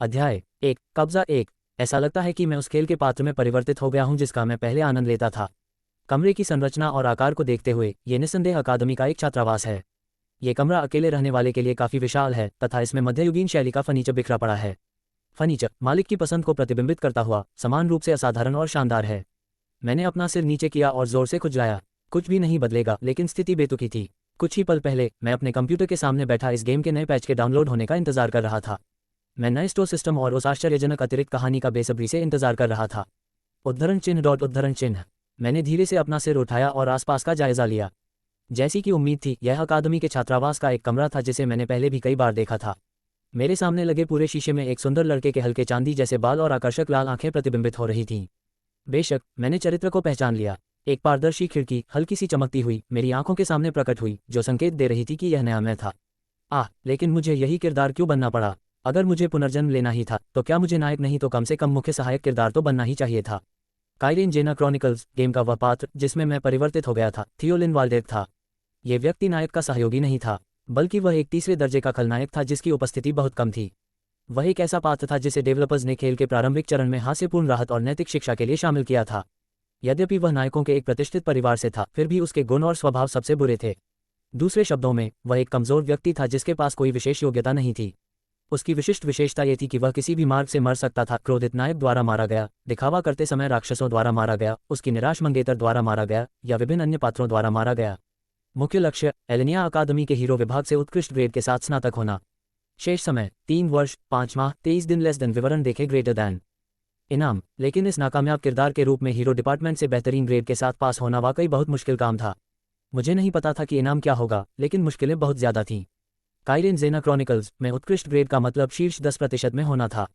अध्याय 1 कब्जा 1। ऐसा लगता है कि मैं उस खेल के पात्र में परिवर्तित हो गया हूं जिसका मैं पहले आनंद लेता था। कमरे की संरचना और आकार को देखते हुए ये निस्संदेह अकादमी का एक छात्रावास है। ये कमरा अकेले रहने वाले के लिए काफ़ी विशाल है तथा इसमें मध्ययुगीन शैली का फर्नीचर बिखरा पड़ा है। फर्नीचर मालिक की पसंद को प्रतिबिंबित करता हुआ समान रूप से असाधारण और शानदार है। मैंने अपना सिर नीचे किया और जोर से खुजलाया। कुछ भी नहीं बदलेगा, लेकिन स्थिति बेतुकी थी। कुछ ही पल पहले मैं अपने कंप्यूटर के सामने बैठा इस गेम के नए पैच के डाउनलोड होने का इंतजार कर रहा था। मैं नए स्टोर सिस्टम और उस आश्चर्यजनक अतिरिक्त कहानी का बेसब्री से इंतजार कर रहा था। उद्धरण चिन्ह। मैंने धीरे से अपना सिर उठाया और आसपास का जायजा लिया। जैसी कि उम्मीद थी, यह अकादमी के छात्रावास का एक कमरा था जिसे मैंने पहले भी कई बार देखा था। मेरे सामने लगे पूरे शीशे में एक सुंदर लड़के के हल्के चांदी जैसे बाल और आकर्षक लाल आंखें प्रतिबिंबित हो रही थीं। बेशक मैंने चरित्र को पहचान लिया। एक पारदर्शी खिड़की हल्की सी चमकती हुई मेरी आंखों के सामने प्रकट हुई, जो संकेत दे रही थी कि यह नया मैं था। लेकिन मुझे यही किरदार क्यों बनना पड़ा? अगर मुझे पुनर्जन्म लेना ही था तो क्या मुझे नायक नहीं तो कम से कम मुख्य सहायक किरदार तो बनना ही चाहिए था। काइरेन जेना क्रॉनिकल्स गेम का वह पात्र जिसमें मैं परिवर्तित हो गया था थियोलिन वाल्डेक था। ये व्यक्ति नायक का सहयोगी नहीं था, बल्कि वह एक तीसरे दर्जे का खलनायक था जिसकी उपस्थिति बहुत कम थी। वह एक ऐसा पात्र था जिसे डेवलपर्स ने खेल के प्रारंभिक चरण में हास्यपूर्ण राहत और नैतिक शिक्षा के लिए शामिल किया था। यद्यपि वह नायकों के एक प्रतिष्ठित परिवार से था, फिर भी उसके गुण और स्वभाव सबसे बुरे थे। दूसरे शब्दों में, वह एक कमजोर व्यक्ति था जिसके पास कोई विशेष योग्यता नहीं थी। उसकी विशिष्ट विशेषता ये थी कि वह किसी भी मार्ग से मर सकता था। क्रोधित नायक द्वारा मारा गया, दिखावा करते समय राक्षसों द्वारा मारा गया, उसकी निराश मंगेतर द्वारा मारा गया या विभिन्न अन्य पात्रों द्वारा मारा गया। मुख्य लक्ष्य एलेनिया अकादमी के हीरो विभाग से उत्कृष्ट ग्रेड के साथ स्नातक होना। शेष समय 3 वर्ष 5 माह 23 दिन लेस देन विवरण देखे ग्रेटर दैन। इनाम, लेकिन इस नाकामयाब किरदार के रूप में हीरो डिपार्टमेंट से बेहतरीन ग्रेड के साथ पास होना वाकई बहुत मुश्किल काम था। मुझे नहीं पता था कि इनाम क्या होगा, लेकिन मुश्किलें बहुत ज़्यादा थीं। काइरेन जेना क्रॉनिकल्स में उत्कृष्ट ग्रेड का मतलब शीर्ष 10% में होना था।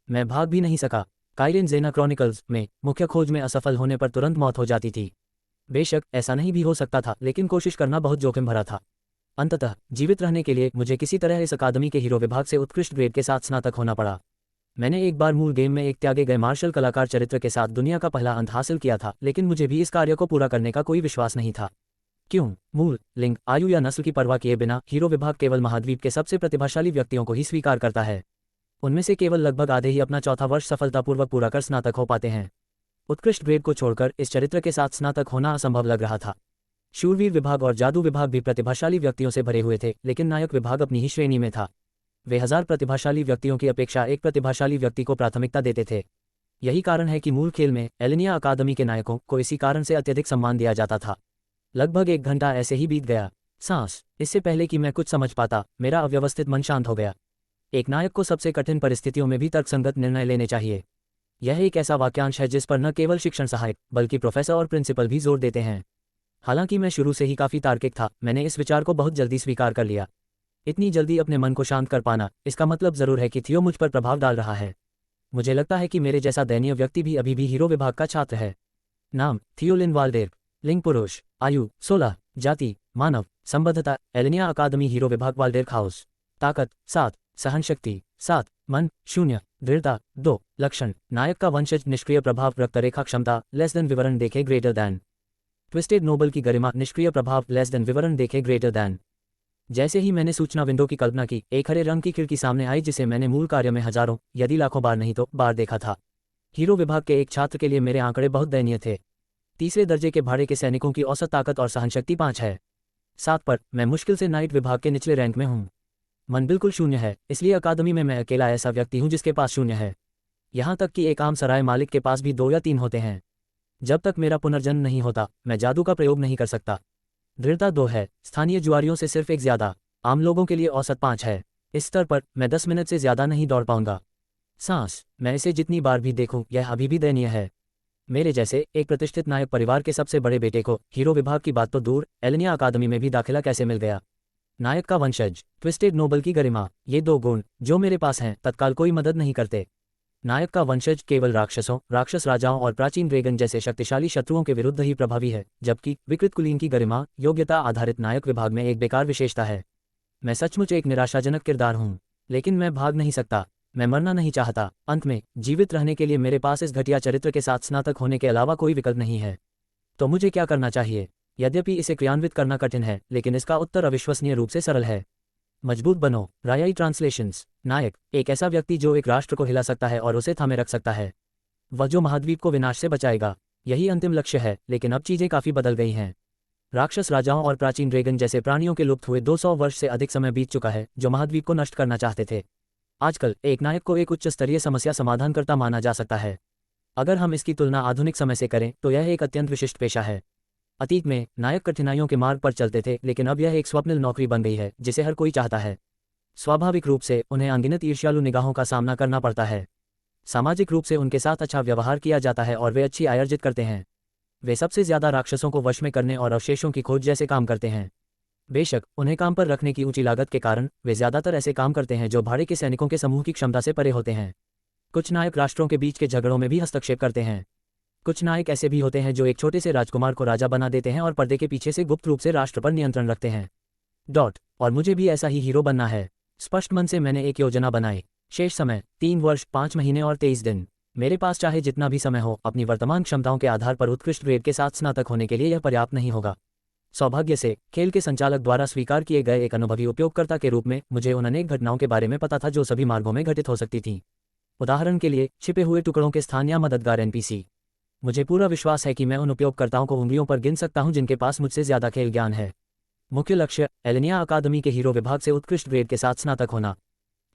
मैं भाग भी नहीं सका। काइरेन जेना क्रॉनिकल्स में मुख्य खोज में असफल होने पर तुरंत मौत हो जाती थी। बेशक ऐसा नहीं भी हो सकता था, लेकिन कोशिश करना बहुत जोखिम भरा था। अंततः जीवित रहने के लिए मुझे किसी तरह इस अकादमी के हीरो विभाग से उत्कृष्ट ग्रेड के साथ स्नातक होना पड़ा। मैंने एक बार मूल गेम में एक त्यागे गए मार्शल कलाकार चरित्र के साथ दुनिया का पहला अंत हासिल किया था, लेकिन मुझे भी इस कार्य को पूरा करने का कोई विश्वास नहीं था। क्यों? मूल, लिंग, आयु या नस्ल की परवाह किए बिना हीरो विभाग केवल महाद्वीप के सबसे प्रतिभाशाली व्यक्तियों को ही स्वीकार करता है। उनमें से केवल लगभग आधे ही अपना चौथा वर्ष सफलतापूर्वक पूरा कर स्नातक हो पाते हैं। उत्कृष्ट ग्रेड को छोड़कर इस चरित्र के साथ स्नातक होना असंभव लग रहा था। शूरवीर विभाग और जादू विभाग भी प्रतिभाशाली व्यक्तियों से भरे हुए थे, लेकिन नायक विभाग अपनी ही श्रेणी में था। वे 1000 प्रतिभाशाली व्यक्तियों की अपेक्षा एक प्रतिभाशाली व्यक्ति को प्राथमिकता देते थे। यही कारण है कि मूल खेल में एलेनिया अकादमी के नायकों को इसी कारण से अत्यधिक सम्मान दिया जाता था। लगभग 1 घंटा ऐसे ही बीत गया। इससे पहले कि मैं कुछ समझ पाता, मेरा अव्यवस्थित मन शांत हो गया। एक नायक को सबसे कठिन परिस्थितियों में भी तर्कसंगत निर्णय लेने चाहिए। यह एक ऐसा वाक्यांश है जिस पर न केवल शिक्षण सहायक बल्कि प्रोफेसर और प्रिंसिपल भी जोर देते हैं। हालांकि मैं शुरू से ही काफ़ी तार्किक था, मैंने इस विचार को बहुत जल्दी स्वीकार कर लिया। इतनी जल्दी अपने मन को शांत कर पाना, इसका मतलब ज़रूर है कि थियो मुझ पर प्रभाव डाल रहा है। मुझे लगता है कि मेरे जैसा दयनीय व्यक्ति भी अभी भी हीरो विभाग का छात्र है। नाम थियोलिन वाल्डेक। लिंग पुरुष। आयु 16। जाति मानव। संबद्धता एलेनिया अकादमी हीरो विभाग वाल्डेक हाउस। ताकत 7। सहनशक्ति 7। मन 0। दृढ़ता 2। लक्षण नायक का वंशज निष्क्रिय प्रभाव रक्तरेखा क्षमता लेस देन विवरण देखे ग्रेटर दैन। ट्विस्टेड नोबल की गरिमा निष्क्रिय प्रभाव लेस देन विवरण देखे ग्रेटर दैन। जैसे ही मैंने सूचना विंडो की कल्पना की, एक हरे रंग की खिड़की सामने आई जिसे मैंने मूल कार्य में हजारों यदि लाखों बार नहीं तो बार देखा था। हीरो विभाग के एक छात्र के लिए मेरे आंकड़े बहुत दयनीय थे। तीसरे दर्जे के भाड़े के सैनिकों की औसत ताकत और सहनशक्ति 5 है। 7 पर मैं मुश्किल से नाइट विभाग के निचले रैंक में हूँ। मन बिल्कुल 0 है, इसलिए अकादमी में मैं अकेला ऐसा व्यक्ति हूँ जिसके पास 0 है। यहाँ तक कि एक आम सराय मालिक के पास भी 2 या 3 होते हैं। जब तक मेरा पुनर्जन्म नहीं होता, मैं जादू का प्रयोग नहीं कर सकता। दृढ़ता 2 है, स्थानीय जुआरियों से सिर्फ एक ज़्यादा। आम लोगों के लिए औसत 5 है। इस स्तर पर मैं 10 मिनट से ज़्यादा नहीं दौड़ पाऊंगा। मैं इसे जितनी बार भी देखूं, यह अभी भी दयनीय है। मेरे जैसे एक प्रतिष्ठित नायक परिवार के सबसे बड़े बेटे को हीरो विभाग की बात तो दूर, एलेनिया अकादमी में भी दाखिला कैसे मिल गया? नायक का वंशज, ट्विस्टेड नोबल की गरिमा, ये 2 गुण जो मेरे पास हैं तत्काल कोई मदद नहीं करते। नायक का वंशज केवल राक्षसों, राक्षस राजाओं और प्राचीन ड्रैगन जैसे शक्तिशाली शत्रुओं के विरुद्ध ही प्रभावी है, जबकि विकृत कुलीन की गरिमा योग्यता आधारित नायक विभाग में एक बेकार विशेषता है। मैं सचमुच एक निराशाजनक किरदार हूँ, लेकिन मैं भाग नहीं सकता। मैं मरना नहीं चाहता। अंत में जीवित रहने के लिए मेरे पास इस घटिया चरित्र के साथ स्नातक होने के अलावा कोई विकल्प नहीं है। तो मुझे क्या करना चाहिए? यद्यपि इसे क्रियान्वित करना कठिन है, लेकिन इसका उत्तर अविश्वसनीय रूप से सरल है। मजबूत बनो। रायाई ट्रांसलेशंस। नायक, एक ऐसा व्यक्ति जो एक राष्ट्र को हिला सकता है और उसे थामे रख सकता है। वह जो महाद्वीप को विनाश से बचाएगा। यही अंतिम लक्ष्य है, लेकिन अब चीजें काफी बदल गई हैं। राक्षस राजाओं और प्राचीन ड्रैगन जैसे प्राणियों के लुप्त हुए 200 वर्ष से अधिक समय बीत चुका है, जो महाद्वीप को नष्ट करना चाहते थे। आजकल एक नायक को एक उच्च स्तरीय समस्या समाधानकर्ता माना जा सकता है। अगर हम इसकी तुलना आधुनिक समय से करें तो यह एक अत्यंत विशिष्ट पेशा है। अतीत में नायक कठिनाइयों के मार्ग पर चलते थे, लेकिन अब यह एक स्वप्निल नौकरी बन गई है जिसे हर कोई चाहता है। स्वाभाविक रूप से उन्हें अनगिनत ईर्ष्यालु निगाहों का सामना करना पड़ता है। सामाजिक रूप से उनके साथ अच्छा व्यवहार किया जाता है और वे अच्छी आय अर्जित करते हैं। वे सबसे ज्यादा राक्षसों को वश में करने और अवशेषों की खोज जैसे काम करते हैं। बेशक उन्हें काम पर रखने की ऊंची लागत के कारण वे ज्यादातर ऐसे काम करते हैं जो भाड़े के सैनिकों के समूह की क्षमता से परे होते हैं। कुछ नायक राष्ट्रों के बीच के झगड़ों में भी हस्तक्षेप करते हैं। कुछ नायक ऐसे भी होते हैं जो एक छोटे से राजकुमार को राजा बना देते हैं और पर्दे के पीछे से गुप्त रूप से राष्ट्र पर नियंत्रण रखते हैं। और मुझे भी ऐसा ही हीरो बनना है। स्पष्ट मन से मैंने एक योजना बनाई। शेष समय 3 वर्ष 5 महीने और 23 दिन। मेरे पास चाहे जितना भी समय हो, अपनी वर्तमान क्षमताओं के आधार पर उत्कृष्ट ग्रेड के साथ स्नातक होने के लिए यह पर्याप्त नहीं होगा। सौभाग्य से खेल के संचालक द्वारा स्वीकार किए गए एक अनुभवी उपयोगकर्ता के रूप में मुझे उन अनेक घटनाओं के बारे में पता था जो सभी मार्गों में घटित हो सकती थीं। उदाहरण के लिए छिपे हुए टुकड़ों के स्थान या मददगार एनपीसी। मुझे पूरा विश्वास है कि मैं उन उपयोगकर्ताओं को उंगलियों पर गिन सकता हूं जिनके पास मुझसे ज्यादा खेल ज्ञान है। मुख्य लक्ष्य एलेनिया अकादमी के हीरो विभाग से उत्कृष्ट ग्रेड के साथ स्नातक होना।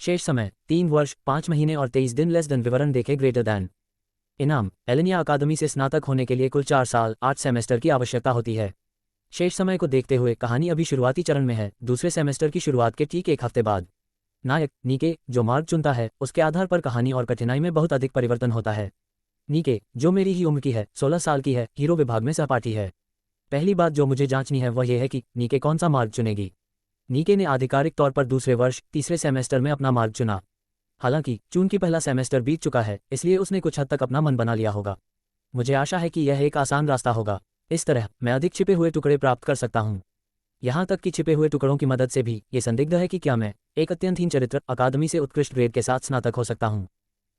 शेष समय 3 वर्ष 5 महीने और 23 दिन लेस देन विवरण देखे ग्रेटर दैन। इनाम, एलेनिया अकादमी से स्नातक होने के लिए कुल 4 साल 8 सेमेस्टर की आवश्यकता होती है। शेष समय को देखते हुए कहानी अभी शुरुआती चरण में है, दूसरे सेमेस्टर की शुरुआत के ठीक 1 हफ्ते बाद। नायक, नीके, जो मार्ग चुनता है उसके आधार पर कहानी और कठिनाई में बहुत अधिक परिवर्तन होता है। नीके, जो मेरी ही उम्र की है, 16 साल की है, हीरो विभाग में सहपाठी है। पहली बात जो मुझे जांचनी है वह यह है कि नीके कौन सा मार्ग चुनेगी। नीके ने आधिकारिक तौर पर दूसरे वर्ष तीसरे सेमेस्टर में अपना मार्ग चुना। हालांकि चूंकि पहला सेमेस्टर बीत चुका है, इसलिए उसने कुछ हद तक अपना मन बना लिया होगा। मुझे आशा है कि यह एक आसान रास्ता होगा। इस तरह मैं अधिक छिपे हुए टुकड़े प्राप्त कर सकता हूं। यहां तक कि छिपे हुए टुकड़ों की मदद से भी ये संदिग्ध है कि क्या मैं एक अत्यंतहीन चरित्र अकादमी से उत्कृष्ट ग्रेड के साथ स्नातक हो सकता हूं।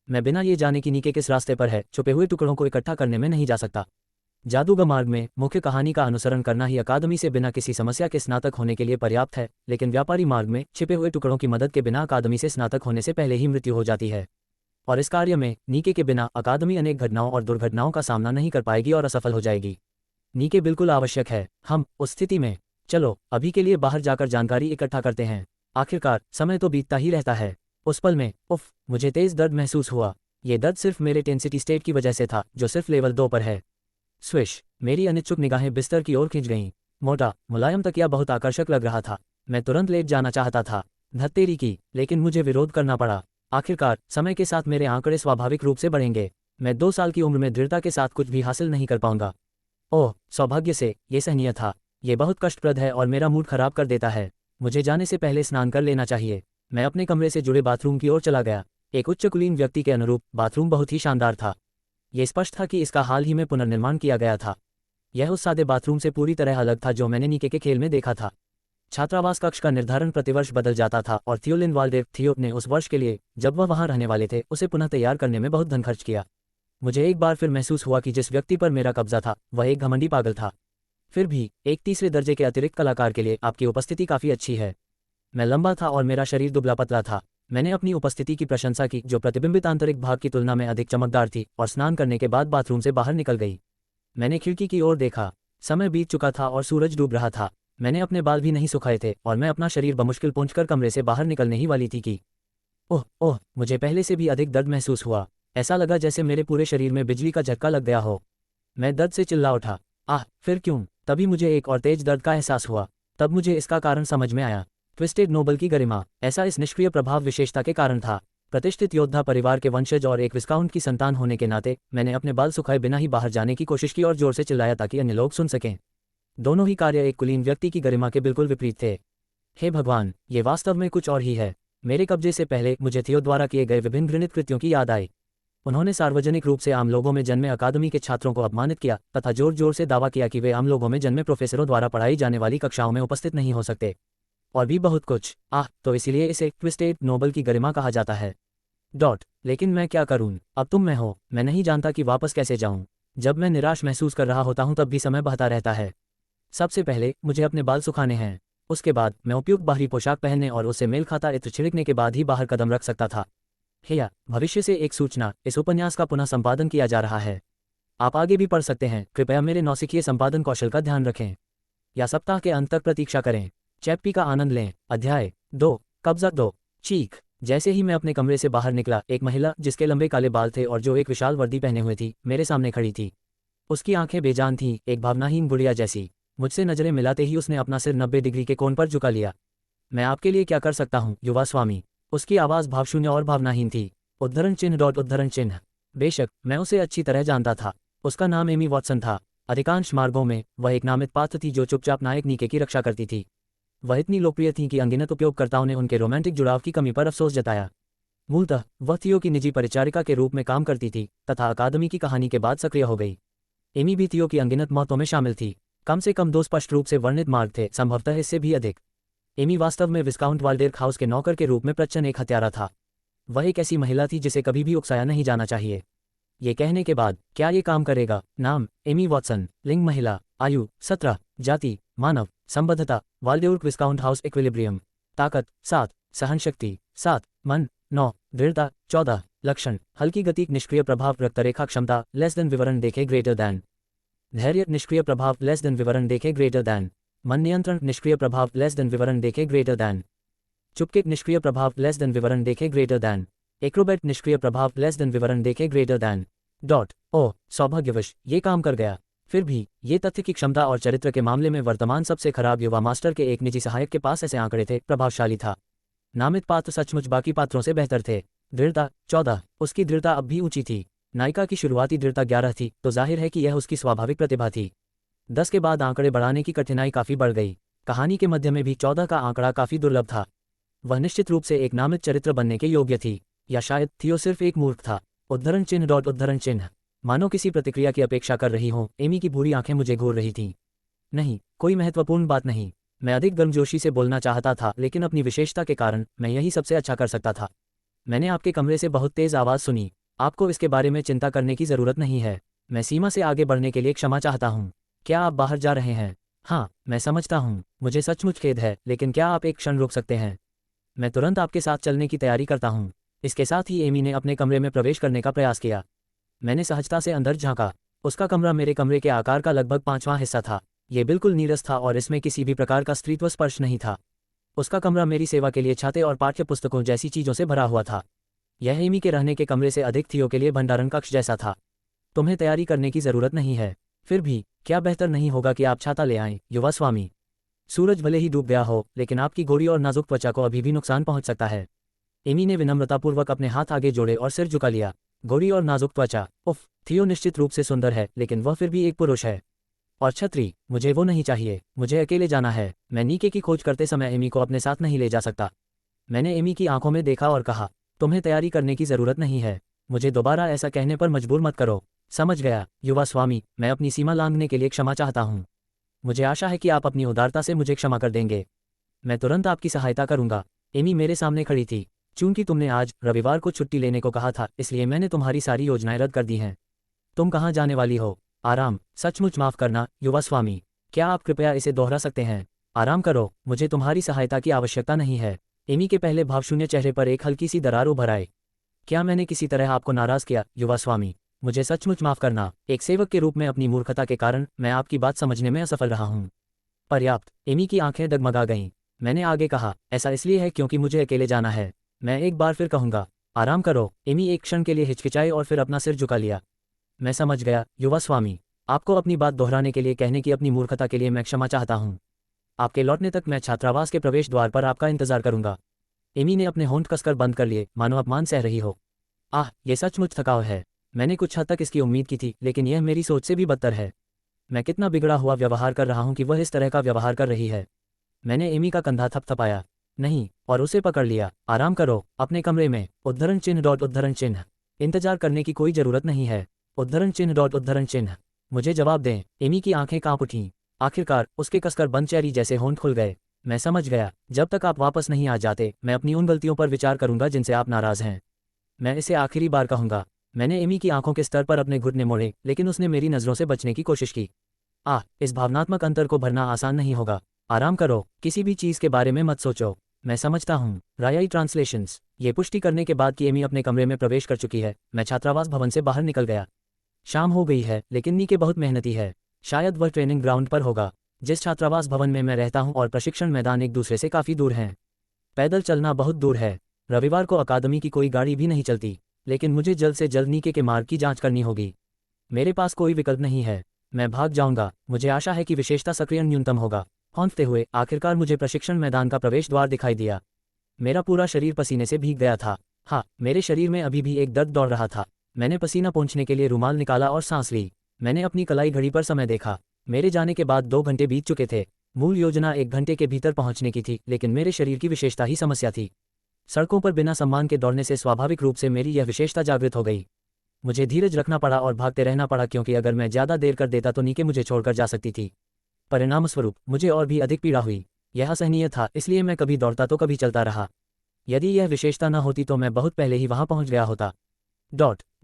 मैं बिना ये जाने कि नीके किस रास्ते पर है, छुपे हुए टुकड़ों को इकट्ठा करने में नहीं जा सकता। जादूगर मार्ग में मुख्य कहानी का अनुसरण करना ही अकादमी से बिना किसी समस्या के स्नातक होने के लिए पर्याप्त है, लेकिन व्यापारी मार्ग में छिपे हुए टुकड़ों की मदद के बिना अकादमी से स्नातक होने से पहले ही मृत्यु हो जाती है। और इस कार्य में नीके के बिना अकादमी अनेक घटनाओं और दुर्घटनाओं का सामना नहीं कर पाएगी और असफल हो जाएगी। नीके बिल्कुल आवश्यक है। हम उस स्थिति में चलो अभी के लिए बाहर जाकर जानकारी इकट्ठा करते हैं। आखिरकार समय तो बीतता ही रहता है। उस पल में मुझे तेज दर्द महसूस हुआ। ये दर्द सिर्फ मेरे टेंसिटी स्टेट की वजह से था, जो सिर्फ लेवल 2 पर है। स्विश, मेरी अनिच्छुक निगाहें बिस्तर की ओर खिंच गईं। मोटा मुलायम तकिया बहुत आकर्षक लग रहा था। मैं तुरंत लेट जाना चाहता था। धत्तेरी की, लेकिन मुझे विरोध करना पड़ा। आखिरकार समय के साथ मेरे आंकड़े स्वाभाविक रूप से बढ़ेंगे। मैं 2 साल की उम्र में दृढ़ता के साथ कुछ भी हासिल नहीं कर पाऊंगा। ओह, सौभाग्य से ये सहनीय था। ये बहुत कष्टप्रद है और मेरा मूड खराब कर देता है। मुझे जाने से पहले स्नान कर लेना चाहिए। मैं अपने कमरे से जुड़े बाथरूम की ओर चला गया। एक उच्च कुलीन व्यक्ति के अनुरूप बाथरूम बहुत ही शानदार था। ये स्पष्ट था कि इसका हाल ही में पुनर्निर्माण किया गया था। यह उस सादे बाथरूम से पूरी तरह अलग था जो मैंने नीके के खेल में देखा था। छात्रावास कक्ष का निर्धारण प्रतिवर्ष बदल जाता था और थियोलिन वाल्डेव थियोप ने उस वर्ष के लिए, जब वह वहां रहने वाले थे, उसे पुनः तैयार करने में बहुत धन खर्च किया। मुझे एक बार फिर महसूस हुआ कि जिस व्यक्ति पर मेरा कब्जा था वह एक घमंडी पागल था। फिर भी एक तीसरे दर्जे के अतिरिक्त कलाकार के लिए आपकी उपस्थिति काफी अच्छी है। मैं लंबा था और मेरा शरीर दुबला पतला था। मैंने अपनी उपस्थिति की प्रशंसा की, जो प्रतिबिंबित आंतरिक भाग की तुलना में अधिक चमकदार थी, और स्नान करने के बाद बाथरूम से बाहर निकल गई। मैंने खिड़की की ओर देखा। समय बीत चुका था और सूरज डूब रहा था। मैंने अपने बाल भी नहीं सुखाए थे और मैं अपना शरीर बमुश्किल पोंछकर कमरे से बाहर निकलने ही वाली थी कि ओह, मुझे पहले से भी अधिक दर्द महसूस हुआ। ऐसा लगा जैसे मेरे पूरे शरीर में बिजली का झटका लग गया हो। मैं दर्द से चिल्ला उठा। फिर क्यों? तभी मुझे एक और तेज दर्द का एहसास हुआ। तब मुझे इसका कारण समझ में आया। ट्विस्टेड नोबल की गरिमा। ऐसा इस निष्क्रिय प्रभाव विशेषता के कारण था। प्रतिष्ठित योद्धा परिवार के वंशज और एक विस्काउंट की संतान होने के नाते मैंने अपने बाल सुखाए बिना ही बाहर जाने की कोशिश की और जोर से चिल्लाया ताकि अन्य लोग सुन सकें। दोनों ही कार्य एक कुलीन व्यक्ति की गरिमा के बिल्कुल विपरीत थे। हे भगवान, ये वास्तव में कुछ और ही है। मेरे कब्जे से पहले मुझे थियो द्वारा किए गए विभिन्न घृणित कृत्यों की याद आई। उन्होंने सार्वजनिक रूप से आम लोगों में जन्मे अकादमी के छात्रों को अपमानित किया तथा जोर जोर से दावा किया कि वे आम लोगों में जन्मे प्रोफेसरों द्वारा पढ़ाई जाने वाली कक्षाओं में उपस्थित नहीं हो सकते, और भी बहुत कुछ। तो इसीलिए इसे ट्विस्टेड नोबल की गरिमा कहा जाता है। लेकिन मैं क्या करूं? अब तुम में हो। मैं नहीं जानता कि वापस कैसे जाऊं। जब मैं निराश महसूस कर रहा होता हूं तब भी समय बहता रहता है। सबसे पहले मुझे अपने बाल सुखाने हैं। उसके बाद मैं उपयुक्त बाहरी पोशाक पहनने और उससे मेल खाता इत्र छिड़कने के बाद ही बाहर कदम रख सकता था। हेया, भविष्य से एक सूचना, इस उपन्यास का पुनः संपादन किया जा रहा है। आप आगे भी पढ़ सकते हैं। कृपया मेरे नौसिखिए संपादन कौशल का ध्यान रखें या सप्ताह के अंत तक प्रतीक्षा करें। चैप्टी का आनंद लें। अध्याय 2, कब्जा 2, चीख। जैसे ही मैं अपने कमरे से बाहर निकला, एक महिला जिसके लंबे काले बाल थे और जो एक विशाल वर्दी पहने हुए थी, मेरे सामने खड़ी थी। उसकी आंखें बेजान थीं, एक भावनाहीन गुड़िया जैसी। मुझसे नजरें मिलाते ही उसने अपना सिर 90 डिग्री के कोण पर झुका लिया। मैं आपके लिए क्या कर सकता हूँ, युवा स्वामी? उसकी आवाज़ भावशून्य और भावनाहीन थी। उद्धरण चिन्ह। बेशक मैं उसे अच्छी तरह जानता था। उसका नाम एमी वॉटसन था। अधिकांश मार्गों में वह एक नामित पात्र थी जो चुपचाप नायक नीके की रक्षा करती थी। वह इतनी लोकप्रिय थी कि अनगिनत उपयोगकर्ताओं ने उनके रोमांटिक जुड़ाव की कमी पर अफसोस जताया। मूलतः वह थियो की निजी परिचारिका के रूप में काम करती थी तथा अकादमी की कहानी के बाद सक्रिय हो गई। एमी भी थियो की अनगिनत मौतों में शामिल थी। कम से कम 2 स्पष्ट रूप से वर्णित मार्ग थे, संभवतः इससे भी अधिक। एमी वास्तव में विस्काउंट वाल्डेर्क हाउस के नौकर के रूप में प्रच्छन्न एक हत्यारा था। वह एक ऐसी महिला थी जिसे कभी भी उकसाया नहीं जाना चाहिए। ये कहने के बाद, क्या ये काम करेगा? नाम एमी वॉटसन। लिंग महिला। आयु 17। जाति मानव। संबद्धता वाल्डेर्क विस्काउंट हाउस इक्विलिब्रियम। ताकत 7। सहनशक्ति 7। मन 9। दृढ़ता 14। लक्षण हल्की गति, निष्क्रिय प्रभाव, रक्तरेखा क्षमता विवरण देखे ग्रेटर दैन। धैर्य निष्क्रिय प्रभाव विवरण देखे ग्रेटर दैन। मन नियंत्रण निष्क्रिय प्रभाव विवरण देखे ग्रेटर दैन। चुपके निष्क्रिय प्रभाव विवरण देखे ग्रेटर दैन। एक्रोबैट निष्क्रिय प्रभाव विवरण देखे ग्रेटर दैन। ओ सौभाग्यवश ये काम कर गया। फिर भी ये तथ्य की क्षमता और चरित्र के मामले में वर्तमान सबसे खराब युवा मास्टर के एक निजी सहायक के पास ऐसे आंकड़े थे, प्रभावशाली था। नामित पात्र सचमुच बाकी पात्रों से बेहतर थे। दृढ़ता 14। उसकी दृढ़ता अब भी ऊंची थी। नायिका की शुरुआती दृढ़ता 11 थी, तो जाहिर है कि यह उसकी स्वाभाविक प्रतिभा थी। 10 के बाद आंकड़े बढ़ाने की कठिनाई काफी बढ़ गई। कहानी के मध्य में भी 14 का आंकड़ा काफी दुर्लभ था। वह निश्चित रूप से एक नामित चरित्र बनने के योग्य थी, या शायद थियो सिर्फ एक मूर्ख था। उद्धरण चिन्ह। मानो किसी प्रतिक्रिया की अपेक्षा कर रही हो, एमी की भूरी आंखें मुझे घूर रही थीं। नहीं, कोई महत्वपूर्ण बात नहीं। मैं अधिक गर्मजोशी से बोलना चाहता था, लेकिन अपनी विशेषता के कारण मैं यही सबसे अच्छा कर सकता था। मैंने आपके कमरे से बहुत तेज आवाज़ सुनी। आपको इसके बारे में चिंता करने की ज़रूरत नहीं है। मैं सीमा से आगे बढ़ने के लिए क्षमा चाहता हूँ। क्या आप बाहर जा रहे हैं? हाँ, मैं समझता हूँ। मुझे सचमुच खेद है, लेकिन क्या आप एक क्षण रुक सकते हैं? मैं तुरंत आपके साथ चलने की तैयारी करता हूँ। इसके साथ ही एमी ने अपने कमरे में प्रवेश करने का प्रयास किया। मैंने सहजता से अंदर झांका। उसका कमरा मेरे कमरे के आकार का लगभग 5वां हिस्सा था। ये बिल्कुल नीरस था और इसमें किसी भी प्रकार का स्त्रीत्व स्पर्श नहीं था। उसका कमरा मेरी सेवा के लिए छाते और पाठ्य पुस्तकों जैसी चीज़ों से भरा हुआ था। यह एमी के रहने के कमरे से अधिक थियो के लिए भंडारण कक्ष जैसा था। तुम्हें तैयारी करने की ज़रूरत नहीं है। फिर भी क्या बेहतर नहीं होगा कि आप छाता ले आएं, युवा स्वामी? सूरज भले ही डूब गया हो, लेकिन आपकी गोरी और नाजुक त्वचा को अभी भी नुकसान पहुंच सकता है। एमी ने विनम्रतापूर्वक अपने हाथ आगे जोड़े और सिर झुका लिया। गोरी और नाजुक त्वचा, उफ, थियो निश्चित रूप से सुंदर है, लेकिन वह फिर भी एक पुरुष है। और छतरी, मुझे वो नहीं चाहिए। मुझे अकेले जाना है। मैं नीके की खोज करते समय एमी को अपने साथ नहीं ले जा सकता। मैंने एमी की आंखों में देखा और कहा, तुम्हें तैयारी करने की ज़रूरत नहीं है। मुझे दोबारा ऐसा कहने पर मजबूर मत करो। समझ गया, युवा स्वामी। मैं अपनी सीमा लांघने के लिए क्षमा चाहता हूँ। मुझे आशा है कि आप अपनी उदारता से मुझे क्षमा कर देंगे। मैं तुरंत आपकी सहायता करूंगा। एमी मेरे सामने खड़ी थी। चूंकि तुमने आज रविवार को छुट्टी लेने को कहा था, इसलिए मैंने तुम्हारी सारी योजनाएं रद्द कर दी हैं। तुम कहाँ जाने वाली हो? आराम। सचमुच माफ करना, युवा स्वामी। क्या आप कृपया इसे दोहरा सकते हैं? आराम करो, मुझे तुम्हारी सहायता की आवश्यकता नहीं है। एमी के पहले भावशून्य चेहरे पर एक हल्की सी दरार उभर आई। क्या मैंने किसी तरह आपको नाराज किया, युवा स्वामी? मुझे सचमुच माफ करना। एक सेवक के रूप में अपनी मूर्खता के कारण मैं आपकी बात समझने में असफल रहा हूँ। पर्याप्त। एमी की आंखें डगमगा गईं। मैंने आगे कहा, ऐसा इसलिए है क्योंकि मुझे अकेले जाना है। मैं एक बार फिर कहूँगा, आराम करो। एमी एक क्षण के लिए हिचकिचाई और फिर अपना सिर झुका लिया। मैं समझ गया, युवा स्वामी। आपको अपनी बात दोहराने के लिए कहने की अपनी मूर्खता के लिए मैं क्षमा चाहता हूँ। आपके लौटने तक मैं छात्रावास के प्रवेश द्वार पर आपका इंतजार करूंगा। एमी ने अपने होंठ कसकर बंद कर लिए, मानो अपमान सह रही हो। आह, ये सचमुच थकाव है। मैंने कुछ हद तक इसकी उम्मीद की थी, लेकिन यह मेरी सोच से भी बदतर है। मैं कितना बिगड़ा हुआ व्यवहार कर रहा हूँ कि वह इस तरह का व्यवहार कर रही है। मैंने एमी का कंधा थपथपाया। नहीं, और उसे पकड़ लिया। आराम करो, अपने कमरे में। उद्धरण चिन्ह। इंतजार करने की कोई जरूरत नहीं है। उद्धरण चिन्ह। मुझे जवाब दें। एमी की आंखें कांप उठीं। आखिरकार उसके कसकर बंद चेहरी जैसे होंठ खुल गए। मैं समझ गया। जब तक आप वापस नहीं आ जाते, मैं अपनी उन गलतियों पर विचार करूंगा जिनसे आप नाराज हैं। मैं इसे आखिरी बार कहूंगा। मैंने एमी की आंखों के स्तर पर अपने घुटने मोड़े, लेकिन उसने मेरी नज़रों से बचने की कोशिश की। इस भावनात्मक अंतर को भरना आसान नहीं होगा। आराम करो, किसी भी चीज़ के बारे में मत सोचो। मैं समझता हूँ। रायाई ट्रांसलेशंस। ये पुष्टि करने के बाद कि एमी अपने कमरे में प्रवेश कर चुकी है, मैं छात्रावास भवन से बाहर निकल गया। शाम हो गई है, लेकिन नीके बहुत मेहनती है। शायद वह ट्रेनिंग ग्राउंड पर होगा। जिस छात्रावास भवन में मैं रहता हूँ और प्रशिक्षण मैदान एक दूसरे से काफ़ी दूर हैं। पैदल चलना बहुत दूर है। रविवार को अकादमी की कोई गाड़ी भी नहीं चलती, लेकिन मुझे जल्द से जल्द नीके के मार्ग की जांच करनी होगी। मेरे पास कोई विकल्प नहीं है। मैं भाग जाऊंगा। मुझे आशा है कि विशेषता सक्रियण न्यूनतम होगा। हौंकते हुए आखिरकार मुझे प्रशिक्षण मैदान का प्रवेश द्वार दिखाई दिया। मेरा पूरा शरीर पसीने से भीग गया था। हाँ, मेरे शरीर में अभी भी एक दर्द दौड़ रहा था। मैंने पसीना पोंछने के लिए रुमाल निकाला और सांस ली। मैंने अपनी कलाई घड़ी पर समय देखा। मेरे जाने के बाद 2 घंटे बीत चुके थे। मूल योजना 1 घंटे के भीतर पहुंचने की थी, लेकिन मेरे शरीर की विशेषता ही समस्या थी। सड़कों पर बिना सम्मान के दौड़ने से स्वाभाविक रूप से मेरी यह विशेषता जागृत हो गई। मुझे धीरज रखना पड़ा और भागते रहना पड़ा, क्योंकि अगर मैं ज़्यादा देर कर देता तो नीके मुझे छोड़कर जा सकती थी। परिणामस्वरूप मुझे और भी अधिक पीड़ा हुई। यह असहनीय था, इसलिए मैं कभी दौड़ता तो कभी चलता रहा। यदि यह विशेषता न होती तो मैं बहुत पहले ही वहां पहुंच गया होता।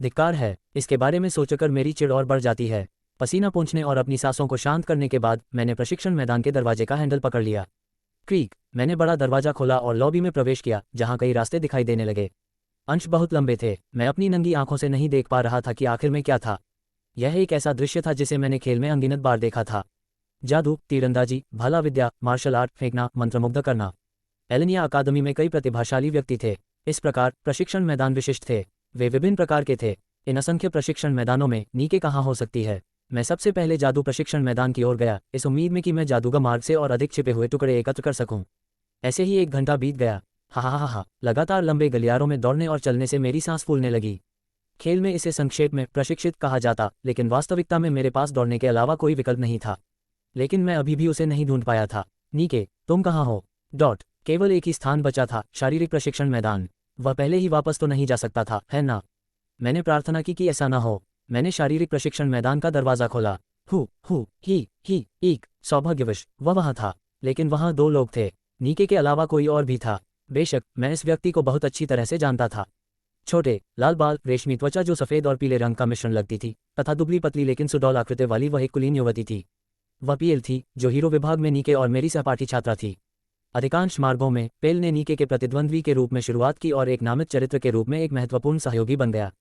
धिक्कार है। इसके बारे में सोचकर मेरी चिढ़ और बढ़ जाती है। पसीना पोंछने और अपनी सांसों को शांत करने के बाद मैंने प्रशिक्षण मैदान के दरवाजे का हैंडल पकड़ लिया। क्रीक। मैंने बड़ा दरवाजा खोला और लॉबी में प्रवेश किया, जहां कई रास्ते दिखाई देने लगे। अंश बहुत लंबे थे। मैं अपनी नंगी आंखों से नहीं देख पा रहा था कि आखिर में क्या था। यह एक ऐसा दृश्य था जिसे मैंने खेल में अनगिनत बार देखा था। जादू, तीरंदाजी, भाला विद्या, मार्शल आर्ट, फेंकना, मंत्रमुग्ध करना। एलेनिया अकादमी में कई प्रतिभाशाली व्यक्ति थे। इस प्रकार प्रशिक्षण मैदान विशिष्ट थे। वे विभिन्न प्रकार के थे। इन असंख्य प्रशिक्षण मैदानों में नीके कहाँ हो सकती है। मैं सबसे पहले जादू प्रशिक्षण मैदान की ओर गया, इस उम्मीद में कि मैं जादूगर मार्ग से और अधिक छिपे हुए टुकड़े एकत्र कर सकूं। ऐसे ही 1 घंटा बीत गया। हा। लगातार लंबे गलियारों में दौड़ने और चलने से मेरी सांस फूलने लगी। खेल में इसे संक्षेप में प्रशिक्षित कहा जाता, लेकिन वास्तविकता में मेरे पास दौड़ने के अलावा कोई विकल्प नहीं था। लेकिन मैं अभी भी उसे नहीं ढूंढ पाया था। नीके, तुम कहाँ हो? केवल एक ही स्थान बचा था, शारीरिक प्रशिक्षण मैदान। वह पहले ही वापस तो नहीं जा सकता था, है ना? मैंने प्रार्थना की कि ऐसा ना हो। मैंने शारीरिक प्रशिक्षण मैदान का दरवाजा खोला। ही एक सौभाग्यवश वह वहाँ था, लेकिन वहाँ 2 लोग थे। नीके के अलावा कोई और भी था। बेशक मैं इस व्यक्ति को बहुत अच्छी तरह से जानता था। छोटे लाल बाल, रेशमी त्वचा जो सफ़ेद और पीले रंग का मिश्रण लगती थी, तथा दुबली पतली लेकिन सुडौल आकृति वाली वह एक कुलीन युवती थी। वह पीएल थी, जो हीरो विभाग में नीके और मेरी सहपाठी छात्रा थी। अधिकांश मार्गों में पेल ने नीके के प्रतिद्वंद्वी के रूप में शुरुआत की और एक नामित चरित्र के रूप में एक महत्वपूर्ण सहयोगी बन गया।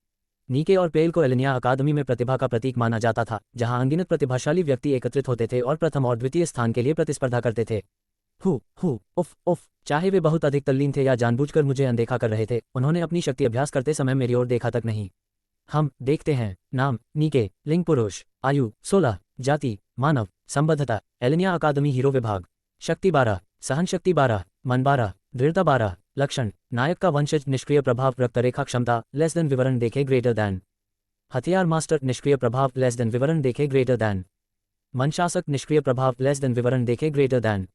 नीके और पेल को एलेनिया अकादमी में प्रतिभा का प्रतीक माना जाता था, जहां अनगिनत प्रतिभाशाली व्यक्ति एकत्रित होते थे और प्रथम और द्वितीय स्थान के लिए प्रतिस्पर्धा करते थे। उफ। चाहे वे बहुत अधिक तल्लीन थे या जानबूझकर मुझे अनदेखा कर रहे थे, उन्होंने अपनी शक्ति अभ्यास करते समय मेरी ओर देखा तक नहीं। हम देखते हैं। नाम नीके, लिंग पुरुष, आयु 16, जाति मानव, संबद्धता एलेनिया अकादमी हीरो विभाग, शक्ति 12, सहन शक्ति 12, मन 12, दृढ़ता 12, लक्षण नायक का वंशज, निष्क्रिय प्रभाव, रक्तरेखा क्षमता लेस देन विवरण देखे ग्रेटर दैन, हथियार मास्टर, निष्क्रिय प्रभाव लेस देन विवरण देखे ग्रेटर दैन, मनशासक, निष्क्रिय प्रभाव लेस देन विवरण देखे ग्रेटर दैन।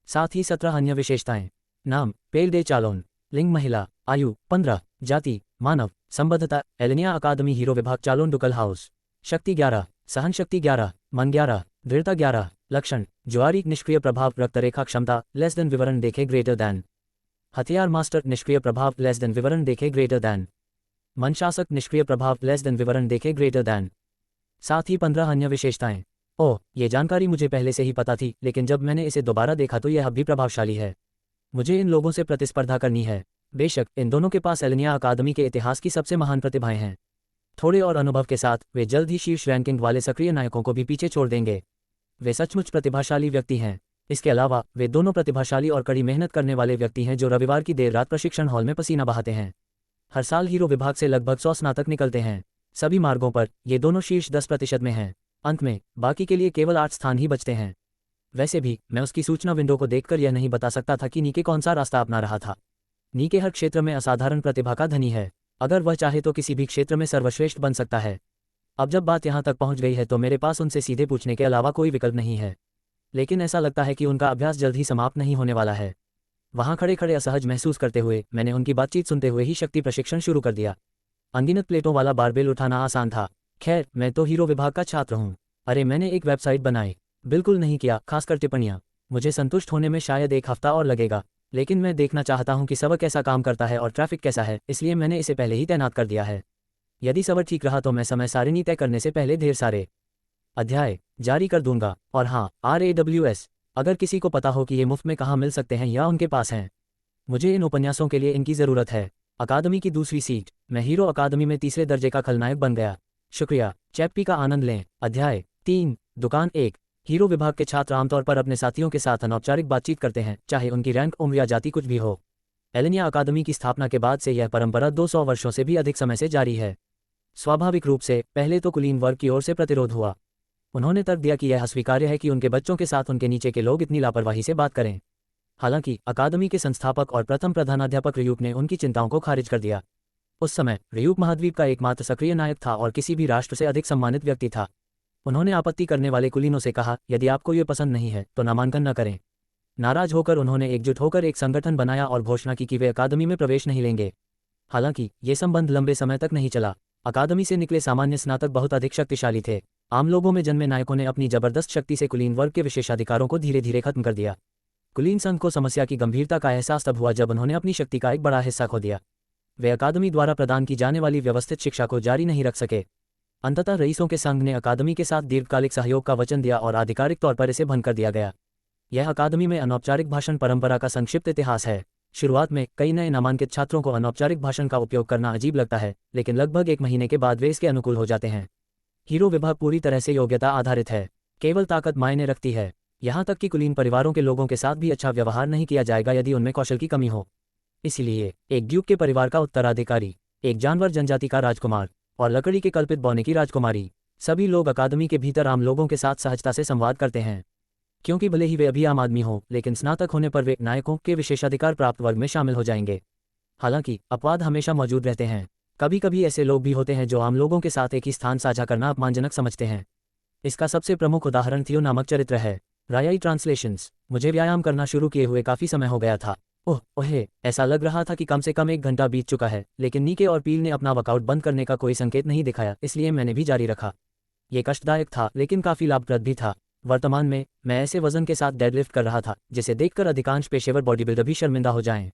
साथ ही 17 अन्य विशेषताएं। नाम पेल डे चालोन, लिंग महिला, आयु 15, जाति मानव, संबद्धता एलेनिया अकादमी हीरो विभाग चालोन डुकल हाउस, शक्ति 11, सहन शक्ति 11, मन 11, दृढ़ता 11, लक्षण ज्वारी, निष्क्रिय प्रभाव, रक्तरेखा क्षमता लेस देन विवरण देखे ग्रेटर दैन, हथियार मास्टर, निष्क्रिय प्रभाव लेस देन विवरण देखे ग्रेटर दैन, मनशासक, निष्क्रिय प्रभाव लेस देन विवरण देखे ग्रेटर दैन। साथ ही 15 अन्य विशेषताएं। ओह, ये जानकारी मुझे पहले से ही पता थी, लेकिन जब मैंने इसे दोबारा देखा तो यह अब भी प्रभावशाली है। मुझे इन लोगों से प्रतिस्पर्धा करनी है। बेशक इन दोनों के पास एलेनिया अकादमी के इतिहास की सबसे महान प्रतिभाएं हैं। थोड़े और अनुभव के साथ वे जल्द ही शीर्ष रैंकिंग वाले सक्रिय नायकों को भी पीछे छोड़ देंगे। वे सचमुच प्रतिभाशाली व्यक्ति हैं। इसके अलावा वे दोनों प्रतिभाशाली और कड़ी मेहनत करने वाले व्यक्ति हैं जो रविवार की देर रात प्रशिक्षण हॉल में पसीना बहाते हैं। हर साल हीरो विभाग से लगभग 100 स्नातक निकलते हैं। सभी मार्गों पर ये दोनों शीर्ष 10% में हैं। अंत में बाकी के लिए केवल 8 स्थान ही बचते हैं। वैसे भी मैं उसकी सूचना विंडो को देखकर यह नहीं बता सकता था कि नीके कौन सा रास्ता अपना रहा था। नीके हर क्षेत्र में असाधारण प्रतिभा का धनी है। अगर वह चाहे तो किसी भी क्षेत्र में सर्वश्रेष्ठ बन सकता है। अब जब बात यहाँ तक पहुँच गई है तो मेरे पास उनसे सीधे पूछने के अलावा कोई विकल्प नहीं है। लेकिन ऐसा लगता है कि उनका अभ्यास जल्द ही समाप्त नहीं होने वाला है। वहाँ खड़े खड़े असहज महसूस करते हुए मैंने उनकी बातचीत सुनते हुए ही शक्ति प्रशिक्षण शुरू कर दिया। अनगिनत प्लेटों वाला बारबेल उठाना आसान था। खैर, मैं तो हीरो विभाग का छात्र हूँ। अरे, मैंने एक वेबसाइट बनाई। बिल्कुल नहीं किया, खासकर टिप्पणियाँ। मुझे संतुष्ट होने में शायद 1 हफ्ता और लगेगा, लेकिन मैं देखना चाहता हूँ कि सर्वर कैसा काम करता है और ट्रैफिक कैसा है, इसलिए मैंने इसे पहले ही तैनात कर दिया है। यदि सर्वर ठीक रहा तो मैं समय सारिणी तय करने से पहले ढेर सारे अध्याय जारी कर दूंगा। और हाँ, RAWS अगर किसी को पता हो कि ये मुफ्त में कहाँ मिल सकते हैं या उनके पास हैं, मुझे इन उपन्यासों के लिए इनकी ज़रूरत है। अकादमी की दूसरी सीट। मैं हीरो अकादमी में तीसरे दर्जे का खलनायक बन गया। शुक्रिया। चैप्टी का आनंद लें। अध्याय 3। दुकान 1। हीरो विभाग के छात्र आमतौर पर अपने साथियों के साथ अनौपचारिक बातचीत करते हैं, चाहे उनकी रैंक, उम्र या जाति कुछ भी हो। एलेनिया अकादमी की स्थापना के बाद से यह परंपरा 200 वर्षों से भी अधिक समय से जारी है। स्वाभाविक रूप से पहले तो कुलीन वर्ग की ओर से प्रतिरोध हुआ। उन्होंने तर्क दिया कि यह अस्वीकार्य है कि उनके बच्चों के साथ उनके नीचे के लोग इतनी लापरवाही से बात करें। हालांकि अकादमी के संस्थापक और प्रथम प्रधानाध्यापक र्यूप ने उनकी चिंताओं को खारिज कर दिया। उस समय र्यूप महाद्वीप का एकमात्र सक्रिय नायक था और किसी भी राष्ट्र से अधिक सम्मानित व्यक्ति था। उन्होंने आपत्ति करने वाले कुलीनों से कहा, यदि आपको ये पसंद नहीं है तो नामांकन न करें। नाराज होकर उन्होंने एकजुट होकर एक संगठन बनाया और घोषणा की कि वे अकादमी में प्रवेश नहीं लेंगे। हालांकि ये संबंध लंबे समय तक नहीं चला। अकादमी से निकले सामान्य स्नातक बहुत अधिक शक्तिशाली थे। आम लोगों में जन्मे नायकों ने अपनी जबरदस्त शक्ति से कुलीन वर्ग के विशेषाधिकारों को धीरे धीरे खत्म कर दिया। कुलीन संघ को समस्या की गंभीरता का एहसास तब हुआ जब उन्होंने अपनी शक्ति का एक बड़ा हिस्सा खो दिया। वे अकादमी द्वारा प्रदान की जाने वाली व्यवस्थित शिक्षा को जारी नहीं रख सके। अंततः रईसों के संघ ने अकादमी के साथ दीर्घकालिक सहयोग का वचन दिया और आधिकारिक तौर पर इसे भंग कर दिया गया। यह अकादमी में अनौपचारिक भाषण परंपरा का संक्षिप्त इतिहास है। शुरुआत में कई नए नामांकित छात्रों को अनौपचारिक भाषण का उपयोग करना अजीब लगता है, लेकिन लगभग 1 महीने के बाद वे इसके अनुकूल हो जाते हैं। हीरो विभाग पूरी तरह से योग्यता आधारित है। केवल ताकत मायने रखती है। यहाँ तक कि कुलीन परिवारों के लोगों के साथ भी अच्छा व्यवहार नहीं किया जाएगा यदि उनमें कौशल की कमी हो। इसलिए एक ड्यूक के परिवार का उत्तराधिकारी, एक जानवर जनजाति का राजकुमार और लकड़ी के कल्पित बौने की राजकुमारी, सभी लोग अकादमी के भीतर आम लोगों के साथ सहजता से संवाद करते हैं। क्योंकि भले ही वे अभी आम आदमी हों, लेकिन स्नातक होने पर वे नायकों के विशेषाधिकार प्राप्त वर्ग में शामिल हो जाएंगे। हालांकि अपवाद हमेशा मौजूद रहते हैं। कभी कभी ऐसे लोग भी होते हैं जो आम लोगों के साथ एक ही स्थान साझा करना अपमानजनक समझते हैं। इसका सबसे प्रमुख उदाहरण थियो नामक चरित्र है। रायाई ट्रांसलेशंस। मुझे व्यायाम करना शुरू किए हुए काफ़ी समय हो गया था। ओहे, ऐसा लग रहा था कि कम से कम 1 घंटा बीत चुका है, लेकिन नीके और पील ने अपना वर्कआउट बंद करने का कोई संकेत नहीं दिखाया, इसलिए मैंने भी जारी रखा। ये कष्टदायक था लेकिन काफ़ी लाभप्रद भी था। वर्तमान में मैं ऐसे वजन के साथ डेडलिफ्ट कर रहा था जिसे देखकर अधिकांश पेशेवर बॉडी बिल्डर भी शर्मिंदा हो जाएं।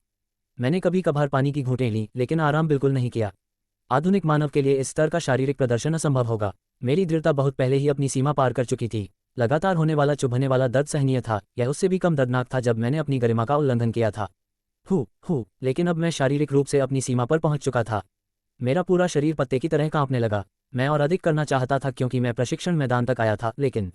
मैंने कभी कभार पानी की घूंटें लीं, लेकिन आराम बिल्कुल नहीं किया। आधुनिक मानव के लिए इस स्तर का शारीरिक प्रदर्शन असंभव होगा। मेरी दृढ़ता बहुत पहले ही अपनी सीमा पार कर चुकी थी। लगातार होने वाला चुभने वाला दर्द सहनीय था। यह उससे भी कम दर्दनाक था जब मैंने अपनी गरिमा का उल्लंघन किया था। लेकिन अब मैं शारीरिक रूप से अपनी सीमा पर पहुंच चुका था। मेरा पूरा शरीर पत्ते की तरह कांपने लगा। मैं और अधिक करना चाहता था क्योंकि मैं प्रशिक्षण मैदान तक आया था, लेकिन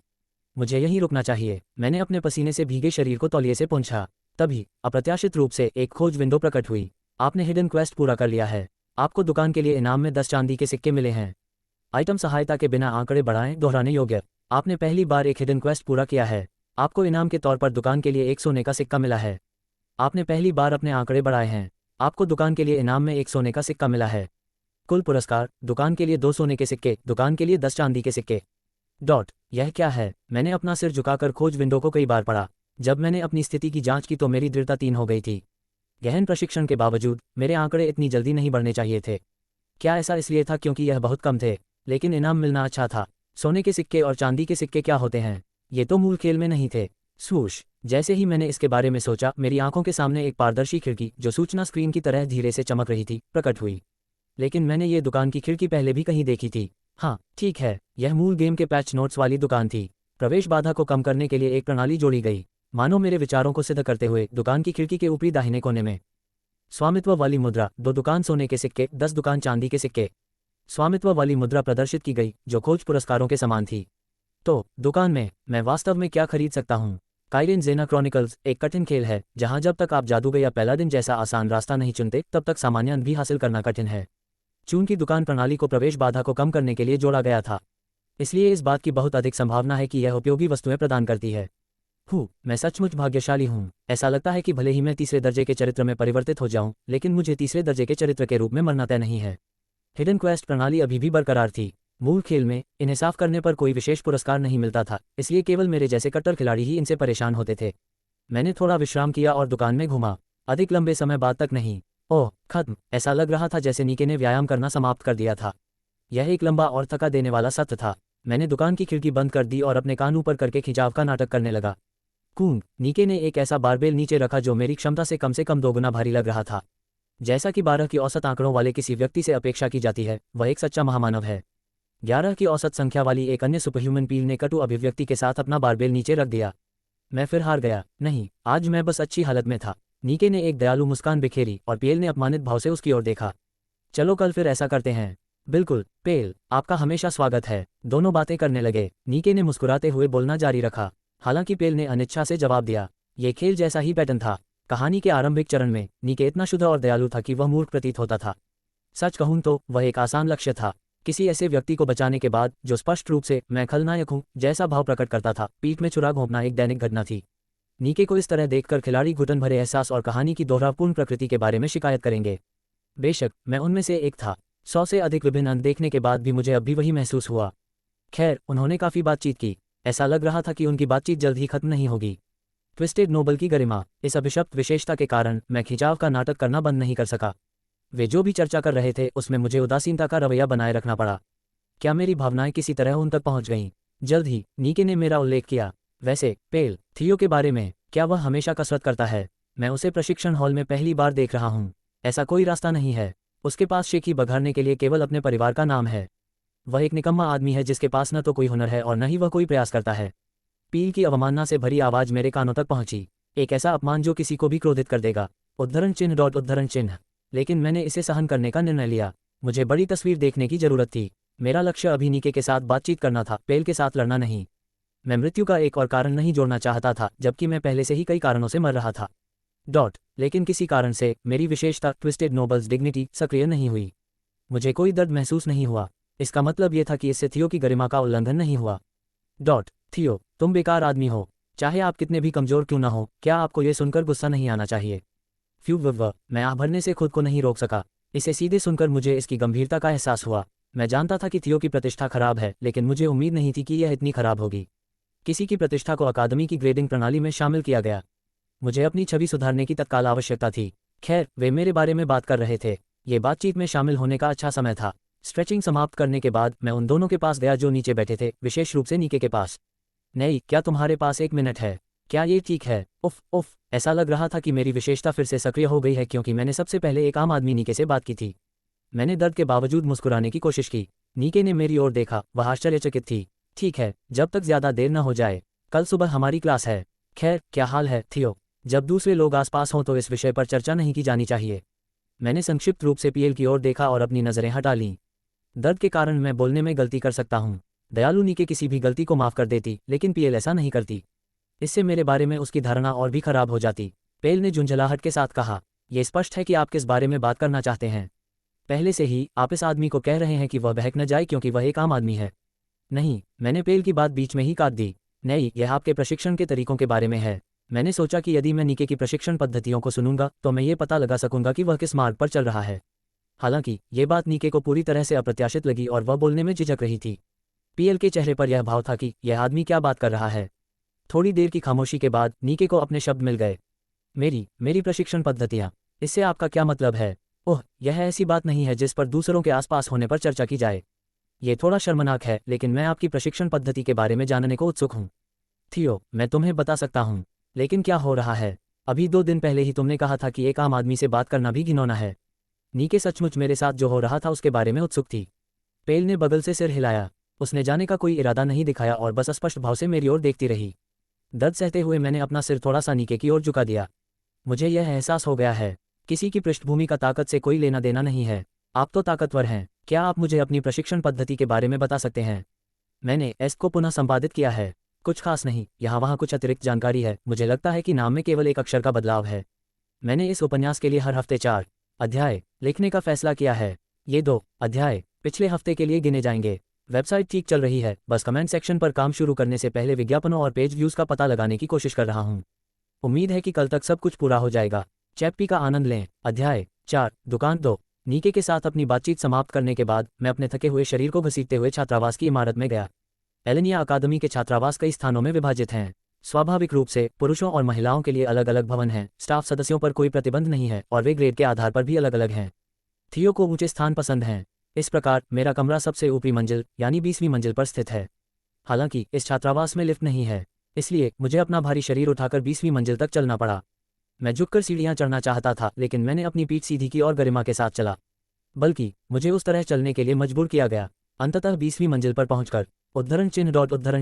मुझे यहीं रुकना चाहिए। मैंने अपने पसीने से भीगे शरीर को तौलिए से पोंछा। तभी अप्रत्याशित रूप से एक खोज विंडो प्रकट हुई। आपने हिडन क्वेस्ट पूरा कर लिया है। आपको दुकान के लिए इनाम में 10 चांदी के सिक्के मिले हैं। आइटम सहायता के बिना आंकड़े बढ़ाएं, दोहराने योग्य। आपने पहली बार एक हिडन क्वेस्ट पूरा किया है। आपको इनाम के तौर पर दुकान के लिए 1 सोने का सिक्का मिला है। आपने पहली बार अपने आंकड़े बढ़ाए हैं। आपको दुकान के लिए इनाम में 1 सोने का सिक्का मिला है। कुल पुरस्कार: दुकान के लिए 2 सोने के सिक्के, दुकान के लिए 10 चांदी के सिक्के। यह क्या है? मैंने अपना सिर झुकाकर खोज विंडो को कई बार पढ़ा। जब मैंने अपनी स्थिति की जांच की तो मेरी दृढ़ता 3 हो गई थी। गहन प्रशिक्षण के बावजूद मेरे आंकड़े इतनी जल्दी नहीं बढ़ने चाहिए थे। क्या ऐसा इसलिए था क्योंकि यह बहुत कम थे? लेकिन इनाम मिलना अच्छा था। सोने के सिक्के और चांदी के सिक्के क्या होते हैं? ये तो मूल खेल में नहीं थे। स्वूश! जैसे ही मैंने इसके बारे में सोचा, मेरी आंखों के सामने एक पारदर्शी खिड़की, जो सूचना स्क्रीन की तरह धीरे से चमक रही थी, प्रकट हुई। लेकिन मैंने ये दुकान की खिड़की पहले भी कहीं देखी थी। हाँ, ठीक है, यह मूल गेम के पैच नोट्स वाली दुकान थी। प्रवेश बाधा को कम करने के लिए एक प्रणाली जोड़ी गई। मानो मेरे विचारों को सिद्ध करते हुए दुकान की खिड़की के ऊपरी दाहिने कोने में स्वामित्व वाली मुद्रा, 2 दुकान सोने के सिक्के, 10 दुकान चांदी के सिक्के। स्वामित्व वाली मुद्रा प्रदर्शित की गई, जो खोज पुरस्कारों के समान थी। तो दुकान में मैं वास्तव में क्या खरीद सकता हूँ? काइरेन ज़ेना क्रॉनिकल्स एक कठिन खेल है, जहाँ जब तक आप जादूगर या पैलादिन जैसा आसान रास्ता नहीं चुनते, तब तक सामान्य अंत भी हासिल करना कठिन है। चून की दुकान प्रणाली को प्रवेश बाधा को कम करने के लिए जोड़ा गया था, इसलिए इस बात की बहुत अधिक संभावना है कि यह उपयोगी वस्तुएं प्रदान करती है। मैं सचमुच भाग्यशाली हूँ। ऐसा लगता है कि भले ही मैं तीसरे दर्जे के चरित्र में परिवर्तित हो जाऊं, लेकिन मुझे तीसरे दर्जे के चरित्र के रूप में मरना तय नहीं है। हिडन क्वेस्ट प्रणाली अभी भी बरकरार थी। मूल खेल में इन्हें साफ करने पर कोई विशेष पुरस्कार नहीं मिलता था, इसलिए केवल मेरे जैसे कट्टर खिलाड़ी ही इनसे परेशान होते थे। मैंने थोड़ा विश्राम किया और दुकान में घूमा। अधिक लंबे समय बाद तक नहीं। खत्म। ऐसा लग रहा था जैसे नीके ने व्यायाम करना समाप्त कर दिया था। यह एक लंबा और थका देने वाला सत्र था। मैंने दुकान की खिड़की बंद कर दी और अपने कान ऊपर करके खिंचाव का नाटक करने लगा। नीके ने एक ऐसा बारबेल नीचे रखा जो मेरी क्षमता से कम 2 गुना भारी लग रहा था। जैसा कि 12 की औसत आंकड़ों वाले किसी व्यक्ति से अपेक्षा की जाती है, वह एक सच्चा महामानव है। 11 की औसत संख्या वाली एक अन्य सुपरह्यूमन पील ने कटु अभिव्यक्ति के साथ अपना बारबेल नीचे रख दिया। मैं फिर हार गया। नहीं, आज मैं बस अच्छी हालत में था। नीके ने एक दयालु मुस्कान बिखेरी और पेल ने अपमानित भाव से उसकी ओर देखा। चलो कल फिर ऐसा करते हैं। बिल्कुल पेल, आपका हमेशा स्वागत है। दोनों बातें करने लगे। नीके ने मुस्कुराते हुए बोलना जारी रखा। हालांकि पेल ने अनिच्छा से जवाब दिया। ये खेल जैसा ही पैटर्न था। कहानी के आरंभिक चरण में नीके इतना शुद्ध और दयालु था कि वह मूर्ख प्रतीत होता था। सच कहूं तो वह एक आसान लक्ष्य था, किसी ऐसे व्यक्ति को बचाने के बाद जो स्पष्ट रूप से मैं खलनायक हूं जैसा भाव प्रकट करता था। पीठ में छुरा घोंपना एक दैनिक घटना थी। नीके को इस तरह देखकर खिलाड़ी घुटन भरे एहसास और कहानी की दोहरावपूर्ण प्रकृति के बारे में शिकायत करेंगे। बेशक मैं उनमें से एक था। 100 से अधिक विभिन्न अंत देखने के बाद भी मुझे अब भी वही महसूस हुआ। खैर, उन्होंने काफ़ी बातचीत की। ऐसा लग रहा था कि उनकी बातचीत जल्द ही खत्म नहीं होगी। ट्विस्टेड नोबल की गरिमा, इस अभिशप्त विशेषता के कारण मैं खिंचाव का नाटक करना बंद नहीं कर सका। वे जो भी चर्चा कर रहे थे उसमें मुझे उदासीनता का रवैया बनाए रखना पड़ा। क्या मेरी भावनाएं किसी तरह उन तक पहुंच गईं? जल्द ही नीके ने मेरा उल्लेख किया। वैसे पेल, थियो के बारे में क्या वह हमेशा कसरत करता है? मैं उसे प्रशिक्षण हॉल में पहली बार देख रहा हूँ। ऐसा कोई रास्ता नहीं है। उसके पास शेखी बघारने के लिए केवल अपने परिवार का नाम है। वह एक निकम्मा आदमी है जिसके पास न तो कोई हुनर है और न ही वह कोई प्रयास करता है। पील की अवमानना से भरी आवाज मेरे कानों तक पहुंची। एक ऐसा अपमान जो किसी को भी क्रोधित कर देगा। उद्धरण चिन्ह। लेकिन मैंने इसे सहन करने का निर्णय लिया। मुझे बड़ी तस्वीर देखने की जरूरत थी। मेरा लक्ष्य अभी नीके के साथ बातचीत करना था, पेल के साथ लड़ना नहीं। मैं मृत्यु का एक और कारण नहीं जोड़ना चाहता था, जबकि मैं पहले से ही कई कारणों से मर रहा था। लेकिन किसी कारण से मेरी विशेषता ट्विस्टेड नोबल्स डिग्निटी सक्रिय नहीं हुई। मुझे कोई दर्द महसूस नहीं हुआ। इसका मतलब यह था कि इससे थियो की गरिमा का उल्लंघन नहीं हुआ। थियो, तुम बेकार आदमी हो, चाहे आप कितने भी कमजोर क्यों ना हो। क्या आपको यह सुनकर गुस्सा नहीं आना चाहिए? मैं आह भरने से खुद को नहीं रोक सका। इसे सीधे सुनकर मुझे इसकी गंभीरता का एहसास हुआ। मैं जानता था कि थियो की प्रतिष्ठा खराब है, लेकिन मुझे उम्मीद नहीं थी कि यह इतनी खराब होगी। किसी की प्रतिष्ठा को अकादमी की ग्रेडिंग प्रणाली में शामिल किया गया। मुझे अपनी छवि सुधारने की तत्काल आवश्यकता थी। खैर, वे मेरे बारे में बात कर रहे थे। ये बातचीत में शामिल होने का अच्छा समय था। स्ट्रेचिंग समाप्त करने के बाद मैं उन दोनों के पास गया जो नीचे बैठे थे, विशेष रूप से नीके के पास। नहीं, क्या तुम्हारे पास 1 मिनट है? क्या ये ठीक है? उफ, ऐसा लग रहा था कि मेरी विशेषता फिर से सक्रिय हो गई है, क्योंकि मैंने सबसे पहले एक आम आदमी नीके से बात की थी। मैंने दर्द के बावजूद मुस्कुराने की कोशिश की। नीके ने मेरी ओर देखा, वह आश्चर्यचकित थी। ठीक है, जब तक ज्यादा देर न हो जाए। कल सुबह हमारी क्लास है। खैर, क्या हाल है थियो? जब दूसरे लोग आसपास हों तो इस विषय पर चर्चा नहीं की जानी चाहिए। मैंने संक्षिप्त रूप से पीएल की ओर देखा और अपनी नजरें हटा लीं। दर्द के कारण मैं बोलने में गलती कर सकता हूँ। दयालु नीके किसी भी गलती को माफ कर देती, लेकिन पीएल ऐसा नहीं करती। इससे मेरे बारे में उसकी धारणा और भी खराब हो जाती। पेल ने झुंझलाहट के साथ कहा, यह स्पष्ट है कि आप किस बारे में बात करना चाहते हैं। पहले से ही आप इस आदमी को कह रहे हैं कि वह बहक न जाए क्योंकि वह एक आम आदमी है। नहीं, मैंने पेल की बात बीच में ही काट दी। नहीं, यह आपके प्रशिक्षण के तरीकों के बारे में है। मैंने सोचा कि यदि मैं नीके की प्रशिक्षण पद्धतियों को सुनूंगा तो मैं ये पता लगा सकूंगा कि वह किस मार्ग पर चल रहा है। हालांकि ये बात नीके को पूरी तरह से अप्रत्याशित लगी और वह बोलने में झिझक रही थी। पीएल के चेहरे पर यह भाव था कि यह आदमी क्या बात कर रहा है। थोड़ी देर की खामोशी के बाद नीके को अपने शब्द मिल गए। मेरी प्रशिक्षण पद्धतियाँ, इससे आपका क्या मतलब है? ओह, यह ऐसी बात नहीं है जिस पर दूसरों के आसपास होने पर चर्चा की जाए। ये थोड़ा शर्मनाक है, लेकिन मैं आपकी प्रशिक्षण पद्धति के बारे में जानने को उत्सुक हूँ। थियो, मैं तुम्हें बता सकता हूँ, लेकिन क्या हो रहा है? अभी 2 दिन पहले ही तुमने कहा था कि एक आम आदमी से बात करना भी घिनौना है। नीके सचमुच मेरे साथ जो हो रहा था उसके बारे में उत्सुक थी। पेल ने बगल से सिर हिलाया। उसने जाने का कोई इरादा नहीं दिखाया और बस स्पष्ट भाव से मेरी ओर देखती रही। दर्द सहते हुए मैंने अपना सिर थोड़ा सा नीके की ओर झुका दिया। मुझे यह एहसास हो गया है, किसी की पृष्ठभूमि का ताकत से कोई लेना देना नहीं है। आप तो ताकतवर हैं। क्या आप मुझे अपनी प्रशिक्षण पद्धति के बारे में बता सकते हैं? मैंने एस को पुनः संपादित किया है। कुछ खास नहीं, यहाँ वहाँ कुछ अतिरिक्त जानकारी है। मुझे लगता है कि नाम में केवल एक अक्षर का बदलाव है। मैंने इस उपन्यास के लिए हर हफ्ते 4 अध्याय लिखने का फैसला किया है। ये 2 अध्याय पिछले हफ्ते के लिए गिने जाएंगे। वेबसाइट ठीक चल रही है, बस कमेंट सेक्शन पर काम शुरू करने से पहले विज्ञापनों और पेज व्यूज़ का पता लगाने की कोशिश कर रहा हूँ। उम्मीद है कि कल तक सब कुछ पूरा हो जाएगा। चैप्टी का आनंद लें। अध्याय 4 दुकान 2। नीके के साथ अपनी बातचीत समाप्त करने के बाद मैं अपने थके हुए शरीर को घसीटते हुए छात्रावास की इमारत में गया। एलेनिया अकादमी के छात्रावास कई स्थानों में विभाजित हैं। स्वाभाविक रूप से पुरुषों और महिलाओं के लिए अलग अलग भवन हैं। स्टाफ सदस्यों पर कोई प्रतिबंध नहीं है और वे ग्रेड के आधार पर भी अलग अलग हैं। थियो को ऊंचे स्थान पसंद हैं। इस प्रकार मेरा कमरा सबसे ऊपरी मंजिल यानी 20वीं मंजिल पर स्थित है। हालांकि इस छात्रावास में लिफ्ट नहीं है, इसलिए मुझे अपना भारी शरीर उठाकर 20वीं मंजिल तक चलना पड़ा। मैं झुककर सीढ़ियां चढ़ना चाहता था, लेकिन मैंने अपनी पीठ सीधी की और गरिमा के साथ चला। बल्कि मुझे उस तरह चलने के लिए मजबूर किया गया। अंततः 20वीं मंजिल पर पहुंचकर उद्धरण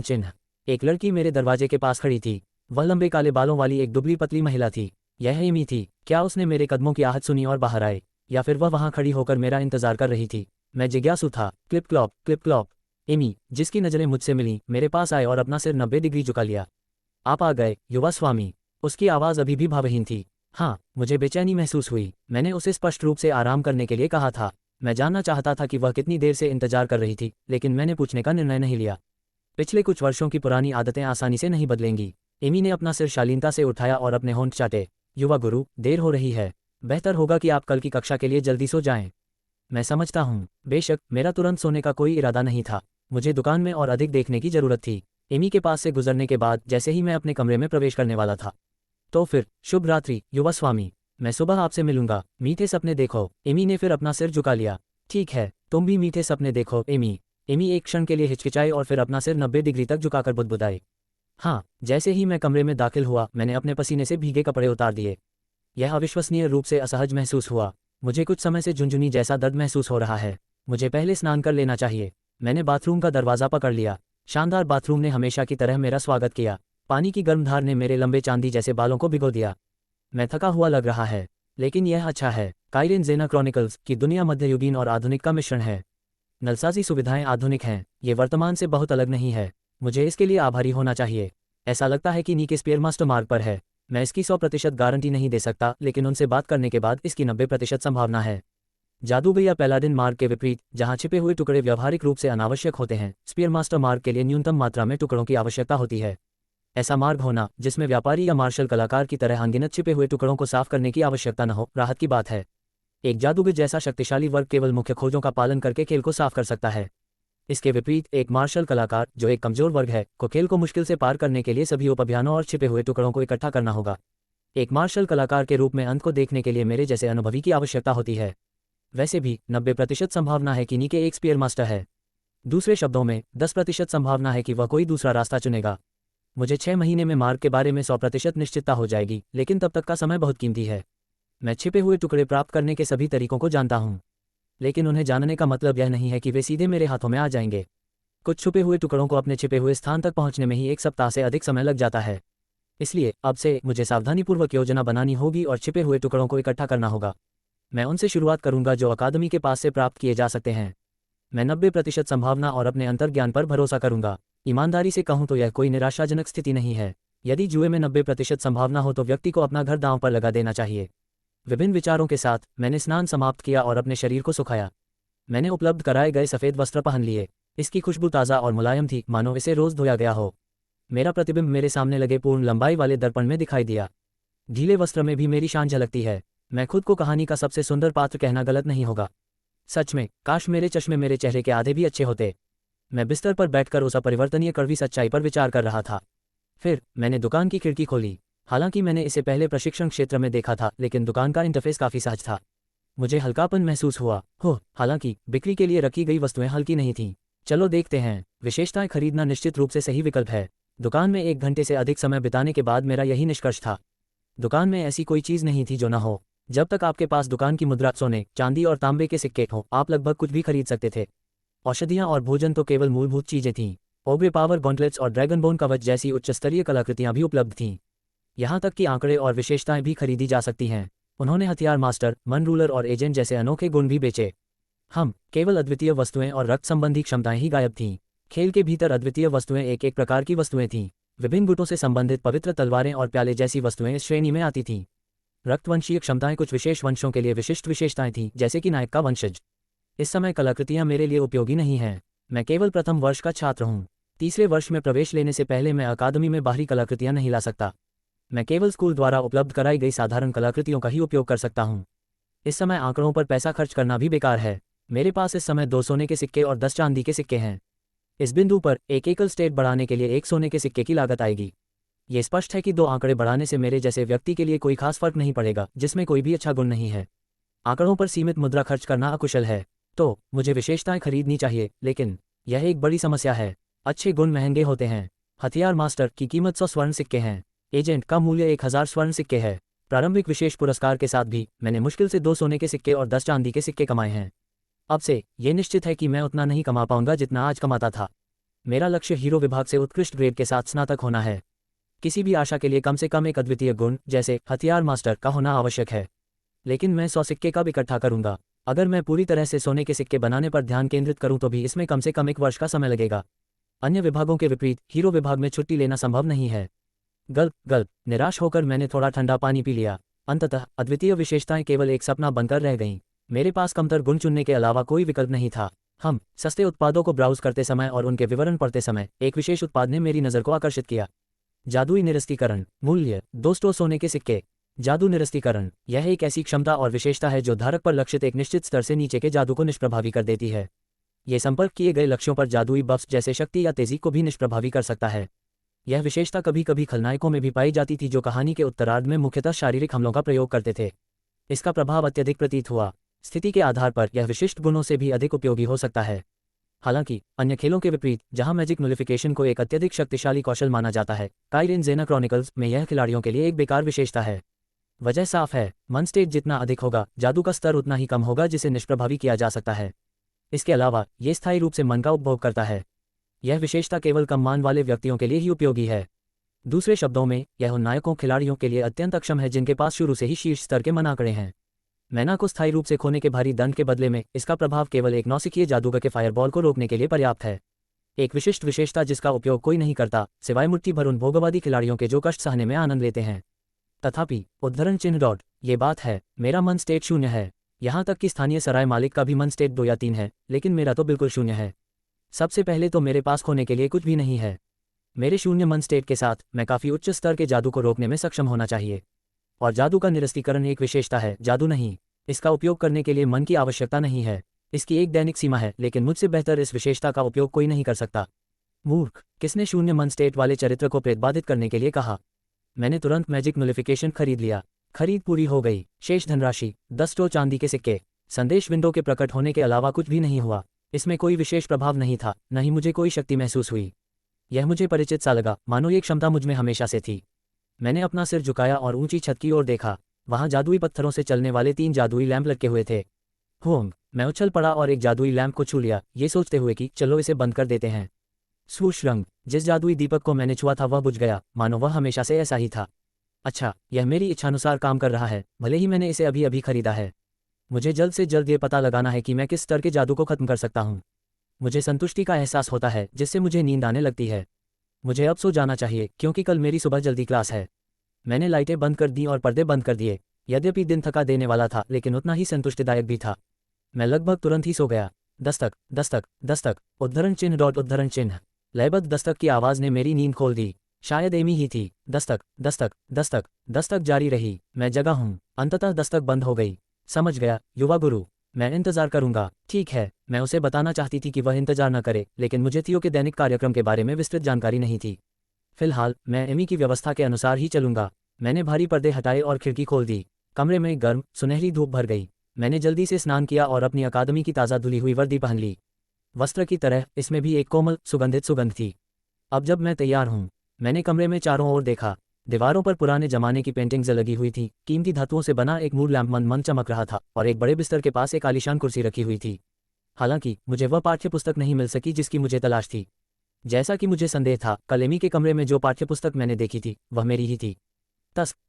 चिन्ह एक लड़की मेरे दरवाजे के पास खड़ी थी। वह लंबे काले बालों वाली एक दुबली पतली महिला थी। यह एमी थी। क्या उसने मेरे कदमों की आहट सुनी और बाहर आए, या फिर वह वहां खड़ी होकर मेरा इंतजार कर रही थी? मैं जिज्ञासु था। Clip clop clip clop. Amy, जिसकी नज़रें मुझसे मिली, मेरे पास आए और अपना सिर 90 डिग्री झुका लिया। आप आ गए, युवा स्वामी। उसकी आवाज़ अभी भी भावहीन थी। हाँ, मुझे बेचैनी महसूस हुई। मैंने उसे स्पष्ट रूप से आराम करने के लिए कहा था। मैं जानना चाहता था कि वह कितनी देर से इंतजार कर रही थी, लेकिन मैंने पूछने का निर्णय नहीं लिया। पिछले कुछ वर्षों की पुरानी आदतें आसानी से नहीं बदलेंगी। एमी ने अपना सिर शालीनता से उठाया और अपने होंठ चाटे। युवा गुरु, देर हो रही है। बेहतर होगा कि आप कल की कक्षा के लिए जल्दी सो जाएं। मैं समझता हूँ। बेशक, मेरा तुरंत सोने का कोई इरादा नहीं था। मुझे दुकान में और अधिक देखने की जरूरत थी। एमी के पास से गुजरने के बाद जैसे ही मैं अपने कमरे में प्रवेश करने वाला था, तो फिर, शुभ रात्रि युवा स्वामी। मैं सुबह आपसे मिलूंगा। मीठे सपने देखो। एमी ने फिर अपना सिर झुका लिया। ठीक है, तुम भी मीठे सपने देखो एमी। एमी एक क्षण के लिए हिचकिचाई और फिर अपना सिर 90 डिग्री तक झुकाकर बुदबुदाई। हाँ, जैसे ही मैं कमरे में दाखिल हुआ, मैंने अपने पसीने से भीगे कपड़े उतार दिए। यह अविश्वसनीय रूप से असहज महसूस हुआ। मुझे कुछ समय से झुंझुनी जैसा दर्द महसूस हो रहा है। मुझे पहले स्नान कर लेना चाहिए। मैंने बाथरूम का दरवाज़ा पकड़ लिया। शानदार बाथरूम ने हमेशा की तरह मेरा स्वागत किया। पानी की गर्म धार ने मेरे लंबे चांदी जैसे बालों को भिगो दिया। मैं थका हुआ लग रहा है, लेकिन यह अच्छा है। काइरेन ज़ेना क्रॉनिकल्स की दुनिया मध्ययुगीन और आधुनिक का मिश्रण है। नलसाजी सुविधाएं आधुनिक हैं। ये वर्तमान से बहुत अलग नहीं है। मुझे इसके लिए आभारी होना चाहिए। ऐसा लगता है कि नीके स्पीयरमास्टर मार्ग पर है। मैं इसकी 100% गारंटी नहीं दे सकता, लेकिन उनसे बात करने के बाद इसकी 90% संभावना है। जादूगर या पैलाडिन मार्ग के विपरीत, जहां छिपे हुए टुकड़े व्यावहारिक रूप से अनावश्यक होते हैं, स्पीयरमास्टर मार्ग के लिए न्यूनतम मात्रा में टुकड़ों की आवश्यकता होती है। ऐसा मार्ग होना जिसमें व्यापारी या मार्शल कलाकार की तरह अनगिनत छिपे हुए टुकड़ों को साफ करने की आवश्यकता न हो, राहत की बात है। एक जादूगर जैसा शक्तिशाली वर्ग केवल मुख्य खोजों का पालन करके खेल को साफ कर सकता है। इसके विपरीत, एक मार्शल कलाकार, जो एक कमजोर वर्ग है, को खेल को मुश्किल से पार करने के लिए सभी उपअभियानों और छिपे हुए टुकड़ों को इकट्ठा करना होगा। एक मार्शल कलाकार के रूप में अंत को देखने के लिए मेरे जैसे अनुभवी की आवश्यकता होती है। वैसे भी 90% संभावना है कि नीके एक स्पीयर मास्टर है। दूसरे शब्दों में, 10% संभावना है कि वह कोई दूसरा रास्ता चुनेगा। मुझे 6 महीने में मार्ग के बारे में 100% निश्चितता हो जाएगी, लेकिन तब तक का समय बहुत कीमती है। मैं छिपे हुए टुकड़े प्राप्त करने के सभी तरीकों को जानता हूँ, लेकिन उन्हें जानने का मतलब यह नहीं है कि वे सीधे मेरे हाथों में आ जाएंगे। कुछ छुपे हुए टुकड़ों को अपने छिपे हुए स्थान तक पहुंचने में ही 1 सप्ताह से अधिक समय लग जाता है। इसलिए अब से मुझे सावधानीपूर्वक योजना बनानी होगी और छिपे हुए टुकड़ों को इकट्ठा करना होगा। मैं उनसे शुरुआत करूंगा जो अकादमी के पास से प्राप्त किए जा सकते हैं। मैं 90% संभावना और अपने अंतर्ज्ञान पर भरोसा करूंगा। ईमानदारी से कहूं तो यह कोई निराशाजनक स्थिति नहीं है। यदि जुए में 90% संभावना हो तो व्यक्ति को अपना घर दांव पर लगा देना चाहिए। विभिन्न विचारों के साथ मैंने स्नान समाप्त किया और अपने शरीर को सुखाया। मैंने उपलब्ध कराए गए सफ़ेद वस्त्र पहन लिए। इसकी खुशबू ताज़ा और मुलायम थी, मानो इसे रोज़ धोया गया हो। मेरा प्रतिबिंब मेरे सामने लगे पूर्ण लंबाई वाले दर्पण में दिखाई दिया। ढीले वस्त्र में भी मेरी शान झलकती है। मैं खुद को कहानी का सबसे सुंदर पात्र कहना गलत नहीं होगा। सच में, काश मेरे चश्मे मेरे चेहरे के आधे भी अच्छे होते। मैं बिस्तर पर बैठकर उस अपरिवर्तनीय कड़वी सच्चाई पर विचार कर रहा था। फिर मैंने दुकान की खिड़की खोली। हालांकि मैंने इसे पहले प्रशिक्षण क्षेत्र में देखा था, लेकिन दुकान का इंटरफेस काफ़ी सहज था। मुझे हल्कापन महसूस हुआ। हालांकि बिक्री के लिए रखी गई वस्तुएं हल्की नहीं थीं। चलो देखते हैं। विशेषताएं खरीदना निश्चित रूप से सही विकल्प है। दुकान में 1 घंटे से अधिक समय बिताने के बाद मेरा यही निष्कर्ष था। दुकान में ऐसी कोई चीज़ नहीं थी जो न हो। जब तक आपके पास दुकान की मुद्रा, सोने, चांदी और तांबे के सिक्के हो, आप लगभग कुछ भी खरीद सकते थे। औषधियाँ और भोजन तो केवल मूलभूत चीज़ें थीं। ओग्रे पावर गॉन्टलेट्स और ड्रैगन बोन कवच जैसी उच्च स्तरीय कलाकृतियाँ भी उपलब्ध थीं। यहाँ तक कि आंकड़े और विशेषताएं भी खरीदी जा सकती हैं। उन्होंने हथियार मास्टर, मन रूलर और एजेंट जैसे अनोखे गुण भी बेचे। केवल अद्वितीय वस्तुएं और रक्त संबंधी क्षमताएं ही गायब थीं। खेल के भीतर अद्वितीय वस्तुएं एक एक प्रकार की वस्तुएं थीं। विभिन्न गुटों से संबंधित पवित्र तलवारें और प्याले जैसी वस्तुएं इस श्रेणी में आती थीं। रक्तवंशीय क्षमताएं कुछ विशेष वंशों के लिए विशिष्ट विशेषताएं थीं, जैसे कि नायक का वंशज। इस समय कलाकृतियां मेरे लिए उपयोगी नहीं हैं। मैं केवल प्रथम वर्ष का छात्र हूँ। तीसरे वर्ष में प्रवेश लेने से पहले मैं अकादमी में बाहरी कलाकृतियां नहीं ला सकता। मैं केवल स्कूल द्वारा उपलब्ध कराई गई साधारण कलाकृतियों का ही उपयोग कर सकता हूँ। इस समय आंकड़ों पर पैसा खर्च करना भी बेकार है। मेरे पास इस समय 2 सोने के सिक्के और 10 चांदी के सिक्के हैं। इस बिंदु पर एक एकल स्टेट बढ़ाने के लिए 1 सोने के सिक्के की लागत आएगी। ये स्पष्ट है कि 2 आंकड़े बढ़ाने से मेरे जैसे व्यक्ति के लिए कोई खास फर्क नहीं पड़ेगा, जिसमें कोई भी अच्छा गुण नहीं है। आंकड़ों पर सीमित मुद्रा खर्च करना अकुशल है। तो मुझे विशेषताएं खरीदनी चाहिए, लेकिन यह एक बड़ी समस्या है। अच्छे गुण महंगे होते हैं। हथियार मास्टर की कीमत 100 स्वर्ण सिक्के हैं। एजेंट का मूल्य 1000 स्वर्ण सिक्के है। प्रारंभिक विशेष पुरस्कार के साथ भी मैंने मुश्किल से 2 सोने के सिक्के और 10 चांदी के सिक्के कमाए हैं। अब से ये निश्चित है कि मैं उतना नहीं कमा पाऊंगा जितना आज कमाता था। मेरा लक्ष्य हीरो विभाग से उत्कृष्ट ग्रेड के साथ स्नातक होना है। किसी भी आशा के लिए कम से कम एक अद्वितीय गुण जैसे हथियार मास्टर का होना आवश्यक है। लेकिन मैं 100 सिक्के कब इकट्ठा करूंगा? अगर मैं पूरी तरह से सोने के सिक्के बनाने पर ध्यान केंद्रित करूं तो भी इसमें कम से कम 1 वर्ष का समय लगेगा। अन्य विभागों के विपरीत हीरो विभाग में छुट्टी लेना संभव नहीं है। गल्प गल्प, निराश होकर मैंने थोड़ा ठंडा पानी पी लिया। अंततः अद्वितीय विशेषताएं केवल एक सपना बनकर रह गईं। मेरे पास कमतर गुण चुनने के अलावा कोई विकल्प नहीं था। हम सस्ते उत्पादों को ब्राउज करते समय और उनके विवरण पढ़ते समय एक विशेष उत्पाद ने मेरी नज़र को आकर्षित किया। जादुई निरस्तीकरण। मूल्य 200 सोने के सिक्के। जादू निरस्तीकरण, यह एक ऐसी क्षमता और विशेषता है जो धारक पर लक्षित एक निश्चित स्तर से नीचे के जादू को निष्प्रभावी कर देती है। ये संपर्क किए गए लक्ष्यों पर जादुई बफ्स जैसे शक्ति या तेजी को भी निष्प्रभावी कर सकता है। यह विशेषता कभी कभी खलनायकों में भी पाई जाती थी जो कहानी के उत्तरार्ध में मुख्यतः शारीरिक हमलों का प्रयोग करते थे। इसका प्रभाव अत्यधिक प्रतीत हुआ। स्थिति के आधार पर यह विशिष्ट गुणों से भी अधिक उपयोगी हो सकता है। हालांकि अन्य खेलों के विपरीत जहां मैजिक नुलिफिकेशन को एक अत्यधिक शक्तिशाली कौशल माना जाता है, काइरेन ज़ेना क्रॉनिकल्स में यह खिलाड़ियों के लिए एक बेकार विशेषता है। वजह साफ है, मन स्टेट जितना अधिक होगा जादू का स्तर उतना ही कम होगा जिसे निष्प्रभावी किया जा सकता है। इसके अलावा ये स्थायी रूप से मन का उपभोग करता है। यह विशेषता केवल कम मान वाले व्यक्तियों के लिए ही उपयोगी है। दूसरे शब्दों में यह उन नायकों खिलाड़ियों के लिए अत्यंत अक्षम है जिनके पास शुरू से ही शीर्ष स्तर के मन आंकड़े हैं। मैना को स्थायी रूप से खोने के भारी दंड के बदले में इसका प्रभाव केवल एक नौसिखिए जादूगर के फायरबॉल को रोकने के लिए पर्याप्त है। एक विशिष्ट विशेषता जिसका उपयोग कोई नहीं करता सिवाय मुट्ठी भर उन भोगवादी खिलाड़ियों के जो कष्ट सहने में आनंद लेते हैं। तथापि उद्धरण चिन्ह डॉट, ये बात है, मेरा मन स्टेट 0 है। यहाँ तक कि स्थानीय सराय मालिक का भी मन स्टेट 2 या 3 है, लेकिन मेरा तो बिल्कुल 0 है। सबसे पहले तो मेरे पास खोने के लिए कुछ भी नहीं है। मेरे 0 मन स्टेट के साथ मैं काफ़ी उच्च स्तर के जादू को रोकने में सक्षम होना चाहिए। और जादू का निरस्तीकरण एक विशेषता है, जादू नहीं। इसका उपयोग करने के लिए मन की आवश्यकता नहीं है। इसकी एक दैनिक सीमा है, लेकिन मुझसे बेहतर इस विशेषता का उपयोग कोई नहीं कर सकता। मूर्ख, किसने 0 मन स्टेट वाले चरित्र को प्रेतबाधित करने के लिए कहा? मैंने तुरंत मैजिक नुलिफिकेशन खरीद लिया। खरीद पूरी हो गई। शेष धनराशि 10 टो चांदी के सिक्के। संदेश विंडो के प्रकट होने के अलावा कुछ भी नहीं हुआ। इसमें कोई विशेष प्रभाव नहीं था, न ही मुझे कोई शक्ति महसूस हुई। यह मुझे परिचित सा लगा, मानो ये क्षमता मुझ में हमेशा से थी। मैंने अपना सिर झुकाया और ऊंची छत की ओर देखा। वहां जादुई पत्थरों से चलने वाले 3 जादुई लैंप लटके हुए थे। होंग, मैं उछल पड़ा और एक जादुई लैंप को छू लिया, ये सोचते हुए कि चलो इसे बंद कर देते हैं। स्वूश रंग, जिस जादुई दीपक को मैंने छुआ था वह बुझ गया, मानो वह हमेशा से ऐसा ही था। अच्छा, यह मेरी इच्छानुसार काम कर रहा है, भले ही मैंने इसे अभी अभी खरीदा है। मुझे जल्द से जल्द ये पता लगाना है कि मैं किस स्तर के जादू को खत्म कर सकता हूँ। मुझे संतुष्टि का एहसास होता है जिससे मुझे नींद आने लगती है। मुझे अब सो जाना चाहिए क्योंकि कल मेरी सुबह जल्दी क्लास है। मैंने लाइटें बंद कर दी और पर्दे बंद कर दिए। यद्यपि दिन थका देने वाला था, लेकिन उतना ही संतुष्टिदायक भी था। मैं लगभग तुरंत ही सो गया। दस्तक दस्तक दस्तक, उद्धरण चिन्ह डॉट उद्धरण चिन्ह। लयबद्ध दस्तक की आवाज़ ने मेरी नींद खोल दी। शायद एमी ही थी। दस्तक दस्तक दस्तक दस्तक जारी रही। मैं जगा हूँ। अंततः दस्तक बंद हो गई। समझ गया, युवा गुरु। मैं इंतजार करूंगा। ठीक है, मैं उसे बताना चाहती थी कि वह इंतजार न करे, लेकिन मुझे थियो के दैनिक कार्यक्रम के बारे में विस्तृत जानकारी नहीं थी। फिलहाल मैं एमी की व्यवस्था के अनुसार ही चलूंगा। मैंने भारी पर्दे हटाए और खिड़की खोल दी। कमरे में गर्म सुनहरी धूप भर गई। मैंने जल्दी से स्नान किया और अपनी अकादमी की ताज़ा धुली हुई वर्दी पहन ली। वस्त्र की तरह इसमें भी एक कोमल सुगंधित सुगंध थी। अब जब मैं तैयार हूँ, मैंने कमरे में चारों ओर देखा। दीवारों पर पुराने जमाने की पेंटिंग्स लगी हुई थी। कीमती धातुओं से बना एक मूड लैंप मन चमक रहा था और एक बड़े बिस्तर के पास एक आलीशान कुर्सी रखी हुई थी। हालांकि मुझे वह पाठ्यपुस्तक नहीं मिल सकी जिसकी मुझे तलाश थी। जैसा कि मुझे संदेह था, कल एमी के कमरे में जो पाठ्यपुस्तक मैंने देखी थी वह मेरी ही थी।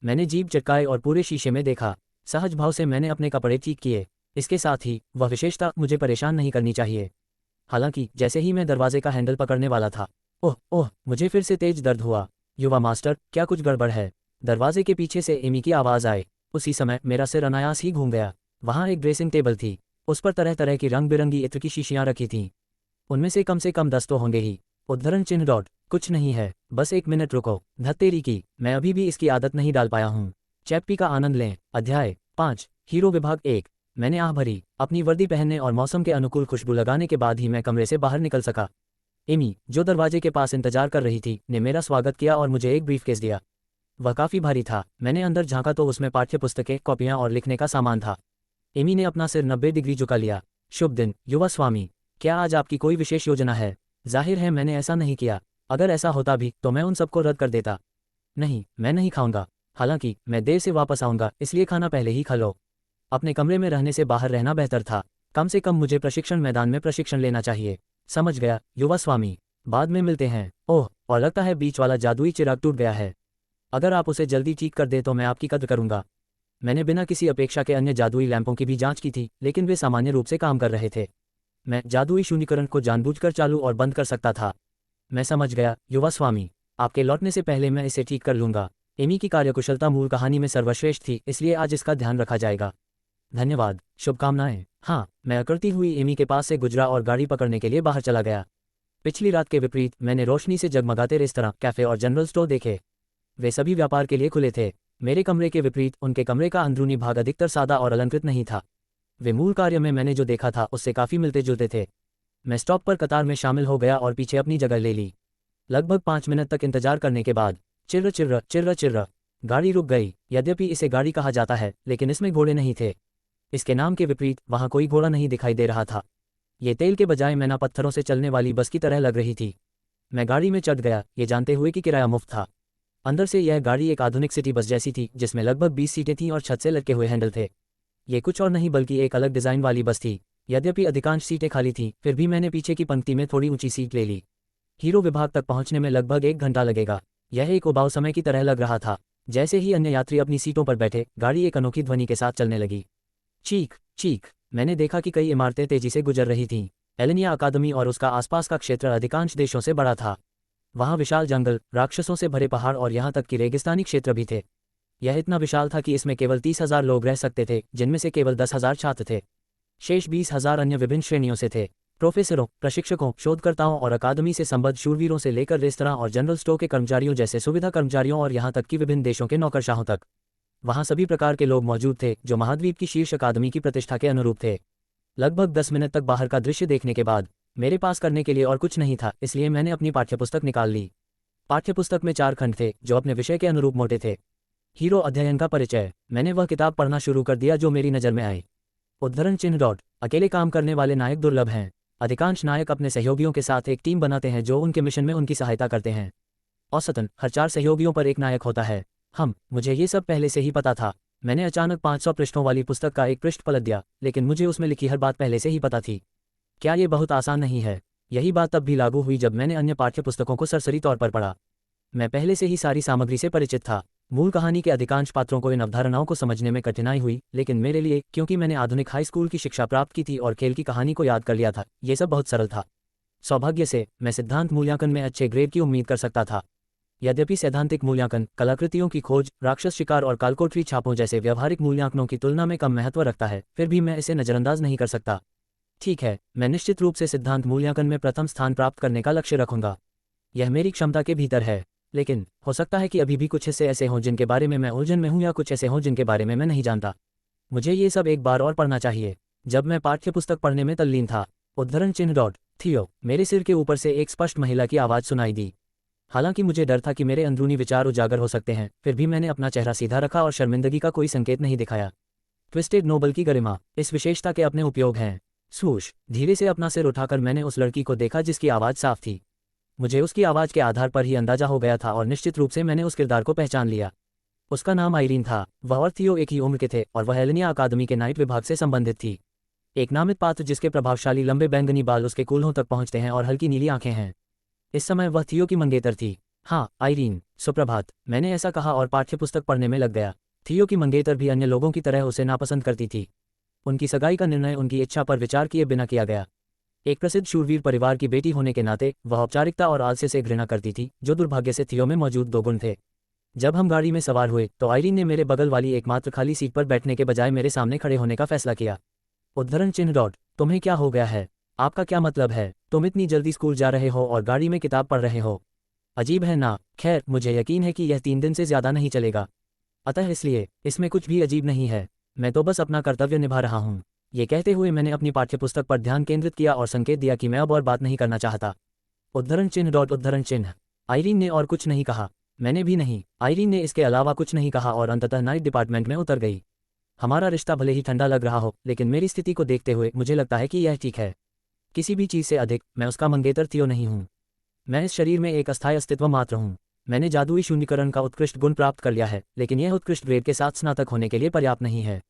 मैंने जीभ चटकाए और पूरे शीशे में देखा। सहज भाव से मैंने अपने कपड़े ठीक किए। इसके साथ ही वह विशेषता मुझे परेशान नहीं करनी चाहिए। हालांकि जैसे ही मैं दरवाजे का हैंडल पकड़ने वाला था, ओह ओह, मुझे फिर से तेज दर्द हुआ। युवा मास्टर, क्या कुछ गड़बड़ है? दरवाजे के पीछे से एमी की आवाज़ आई। उसी समय मेरा सिर अनायास ही घूम गया। वहाँ एक ड्रेसिंग टेबल थी। उस पर तरह तरह की रंग बिरंगी इत्र की शीशियाँ रखी थीं। उनमें से कम 10 तो होंगे ही। उद्धरण चिन्ह डॉट, कुछ नहीं है, बस 1 मिनट रुको। धत्तेरी की, मैं अभी भी इसकी आदत नहीं डाल पाया हूँ। चैप्टी का आनंद लें। अध्याय 5, हीरो विभाग 1। मैंने आह भरी। अपनी वर्दी पहनने और मौसम के अनुकूल खुशबू लगाने के बाद ही मैं कमरे से बाहर निकल सका। एमी, जो दरवाजे के पास इंतजार कर रही थी, ने मेरा स्वागत किया और मुझे एक ब्रीफकेस दिया। वह काफ़ी भारी था। मैंने अंदर झांका तो उसमें पाठ्यपुस्तकें, कॉपियाँ और लिखने का सामान था। एमी ने अपना सिर 90 डिग्री झुका लिया। शुभ दिन, युवा स्वामी। क्या आज आपकी कोई विशेष योजना है? जाहिर है मैंने ऐसा नहीं किया। अगर ऐसा होता भी तो मैं उन सबको रद्द कर देता। नहीं, मैं नहीं खाऊंगा। हालांकि मैं देर से वापस आऊंगा, इसलिए खाना पहले ही खा लो। अपने कमरे में रहने से बाहर रहना बेहतर था। कम से कम मुझे प्रशिक्षण मैदान में प्रशिक्षण लेना चाहिए। समझ गया, युवा स्वामी। बाद में मिलते हैं। ओह, और लगता है बीच वाला जादुई चिराग टूट गया है। अगर आप उसे जल्दी ठीक कर दें तो मैं आपकी कद्र करूंगा। मैंने बिना किसी अपेक्षा के अन्य जादुई लैंपों की भी जांच की थी, लेकिन वे सामान्य रूप से काम कर रहे थे। मैं जादुई शून्यकरण को जानबूझकर चालू और बंद कर सकता था। मैं समझ गया, युवा स्वामी। आपके लौटने से पहले मैं इसे ठीक कर लूंगा। एमी की कार्यकुशलता मूल कहानी में सर्वश्रेष्ठ थी, इसलिए आज इसका ध्यान रखा जाएगा। धन्यवाद, शुभकामनाएं। हाँ, मैं अकड़ती हुई एमी के पास से गुजरा और गाड़ी पकड़ने के लिए बाहर चला गया। पिछली रात के विपरीत मैंने रोशनी से जगमगाते रेस्तरां, कैफे और जनरल स्टोर देखे। वे सभी व्यापार के लिए खुले थे। मेरे कमरे के विपरीत उनके कमरे का अंदरूनी भाग अधिकतर सादा और अलंकृत नहीं था। वे मूल कार्य में मैंने जो देखा था उससे काफ़ी मिलते जुलते थे। मैं स्टॉप पर कतार में शामिल हो गया और पीछे अपनी जगह ले ली। लगभग 5 मिनट तक इंतजार करने के बाद चिर्र चिर्र चिर्र चिर्र गाड़ी रुक गई। यद्यपि इसे गाड़ी कहा जाता है, लेकिन इसमें घोड़े नहीं थे। इसके नाम के विपरीत वहाँ कोई घोड़ा नहीं दिखाई दे रहा था। ये तेल के बजाय मैना पत्थरों से चलने वाली बस की तरह लग रही थी। मैं गाड़ी में चढ़ गया, ये जानते हुए कि किराया मुफ्त था। अंदर से यह गाड़ी एक आधुनिक सिटी बस जैसी थी, जिसमें लगभग 20 सीटें थीं और छत से लटके हुए हैंडल थे। ये कुछ और नहीं बल्कि एक अलग डिज़ाइन वाली बस थी। यद्यपि अधिकांश सीटें खाली थीं, फिर भी मैंने पीछे की पंक्ति में थोड़ी ऊंची सीट ले ली। हीरो विभाग तक पहुंचने में लगभग 1 घंटा लगेगा। यह एक उबाऊ समय की तरह लग रहा था। जैसे ही अन्य यात्री अपनी सीटों पर बैठे, गाड़ी एक अनोखी ध्वनि के साथ चलने लगी। चीख चीख। मैंने देखा कि कई इमारतें तेजी से गुजर रही थीं। एलेनिया अकादमी और उसका आसपास का क्षेत्र अधिकांश देशों से बड़ा था। वहाँ विशाल जंगल, राक्षसों से भरे पहाड़ और यहाँ तक कि रेगिस्तानी क्षेत्र भी थे। यह इतना विशाल था कि इसमें केवल 30,000 लोग रह सकते थे, जिनमें से केवल 10,000 छात्र थे। शेष 20,000 अन्य विभिन्न श्रेणियों से थे। प्रोफेसरों, प्रशिक्षकों, शोधकर्ताओं और अकादमी से संबद्ध शूरवीरों से लेकर रेस्तरां और जनरल स्टोर के कर्मचारियों जैसे सुविधा कर्मचारियों और यहाँ तक कि विभिन्न देशों के नौकरशाहों तक। वहाँ सभी प्रकार के लोग मौजूद थे, जो महाद्वीप की शीर्ष अकादमी की प्रतिष्ठा के अनुरूप थे। लगभग 10 मिनट तक बाहर का दृश्य देखने के बाद मेरे पास करने के लिए और कुछ नहीं था, इसलिए मैंने अपनी पाठ्यपुस्तक निकाल ली। पाठ्यपुस्तक में 4 खंड थे, जो अपने विषय के अनुरूप मोटे थे। हीरो अध्ययन का परिचय। मैंने वह किताब पढ़ना शुरू कर दिया जो मेरी नज़र में आई। उद्धरण चिन्ह डॉट। अकेले काम करने वाले नायक दुर्लभ हैं। अधिकांश नायक अपने सहयोगियों के साथ एक टीम बनाते हैं जो उनके मिशन में उनकी सहायता करते हैं। औसतन हर 4 सहयोगियों पर एक नायक होता है। मुझे ये सब पहले से ही पता था। मैंने अचानक 500 पृष्ठों वाली पुस्तक का एक पृष्ठ पलट दिया, लेकिन मुझे उसमें लिखी हर बात पहले से ही पता थी। क्या ये बहुत आसान नहीं है? यही बात तब भी लागू हुई जब मैंने अन्य पाठ्यपुस्तकों को सरसरी तौर पर पढ़ा। मैं पहले से ही सारी सामग्री से परिचित था। मूल कहानी के अधिकांश पात्रों को इन अवधारणाओं को समझने में कठिनाई हुई, लेकिन मेरे लिए, क्योंकि मैंने आधुनिक हाई स्कूल की शिक्षा प्राप्त की थी और खेल की कहानी को याद कर लिया था, ये सब बहुत सरल था। सौभाग्य से मैं सिद्धांत मूल्यांकन में अच्छे ग्रेड की उम्मीद कर सकता था। यद्यपि सैद्धांतिक मूल्यांकन कलाकृतियों की खोज, राक्षस शिकार और कालकोठरी छापों जैसे व्यावहारिक मूल्यांकनों की तुलना में कम महत्व रखता है, फिर भी मैं इसे नज़रअंदाज नहीं कर सकता। ठीक है, मैं निश्चित रूप से सिद्धांत मूल्यांकन में प्रथम स्थान प्राप्त करने का लक्ष्य रखूंगा। यह मेरी क्षमता के भीतर है, लेकिन हो सकता है कि अभी भी कुछ हिस्से ऐसे हों जिनके बारे में मैं उलझन में हूं या कुछ ऐसे हों जिनके बारे में मैं नहीं जानता। मुझे ये सब एक बार और पढ़ना चाहिए। जब मैं पाठ्यपुस्तक पढ़ने में तल्लीन था, उद्धरण चिन्ह डॉट थियो, मेरे सिर के ऊपर से एक स्पष्ट महिला की आवाज़ सुनाई दी। हालांकि मुझे डर था कि मेरे अंदरूनी विचार उजागर हो सकते हैं, फिर भी मैंने अपना चेहरा सीधा रखा और शर्मिंदगी का कोई संकेत नहीं दिखाया। ट्विस्टेड नोबल की गरिमा। इस विशेषता के अपने उपयोग हैं। स्वूश। धीरे से अपना सिर उठाकर मैंने उस लड़की को देखा जिसकी आवाज़ साफ थी। मुझे उसकी आवाज़ के आधार पर ही अंदाजा हो गया था और निश्चित रूप से मैंने उस किरदार को पहचान लिया। उसका नाम आइरीन था। वह और थियो एक ही उम्र के थे और वह एलेनिया अकादमी के नाइट विभाग से संबंधित थी। एक नामित पात्र जिसके प्रभावशाली लंबे बैंगनी बाल उसके कूल्हों तक पहुंचते हैं और हल्की नीली आंखें हैं। इस समय वह थियो की मंगेतर थी। हाँ आइरीन, सुप्रभात, मैंने ऐसा कहा और पाठ्यपुस्तक पढ़ने में लग गया। थियो की मंगेतर भी अन्य लोगों की तरह उसे नापसंद करती थी। उनकी सगाई का निर्णय उनकी इच्छा पर विचार किए बिना किया गया। एक प्रसिद्ध शूरवीर परिवार की बेटी होने के नाते वह औपचारिकता और आलस्य से घृणा करती थी, जो दुर्भाग्य से थियो में मौजूद 2 गुण थे। जब हम गाड़ी में सवार हुए तो आइरीन ने मेरे बगल वाली एकमात्र खाली सीट पर बैठने के बजाय मेरे सामने खड़े होने का फैसला किया। उद्धरण चिन्ह डॉट। तुम्हें क्या हो गया है? आपका क्या मतलब है? तुम इतनी जल्दी स्कूल जा रहे हो और गाड़ी में किताब पढ़ रहे हो। अजीब है ना? खैर, मुझे यकीन है कि यह 3 दिन से ज़्यादा नहीं चलेगा, अतः इसलिए इसमें कुछ भी अजीब नहीं है। मैं तो बस अपना कर्तव्य निभा रहा हूँ। ये कहते हुए मैंने अपनी पाठ्यपुस्तक पर ध्यान केंद्रित किया और संकेत दिया कि मैं अब और बात नहीं करना चाहता। उद्धरण चिन्ह डॉट उद्धरण चिन्ह। आइरीन ने और कुछ नहीं कहा। मैंने भी नहीं। आइरीन ने इसके अलावा कुछ नहीं कहा और अंततः नाइट डिपार्टमेंट में उतर गई। हमारा रिश्ता भले ही ठंडा लग रहा हो, लेकिन मेरी स्थिति को देखते हुए मुझे लगता है कि यह ठीक है। किसी भी चीज़ से अधिक मैं उसका मंगेतर थियो नहीं हूँ। मैं इस शरीर में एक अस्थायी अस्तित्व मात्र हूँ। मैंने जादुई शून्यकरण का उत्कृष्ट गुण प्राप्त कर लिया है, लेकिन यह उत्कृष्ट ग्रेड के साथ स्नातक होने के लिए पर्याप्त नहीं है।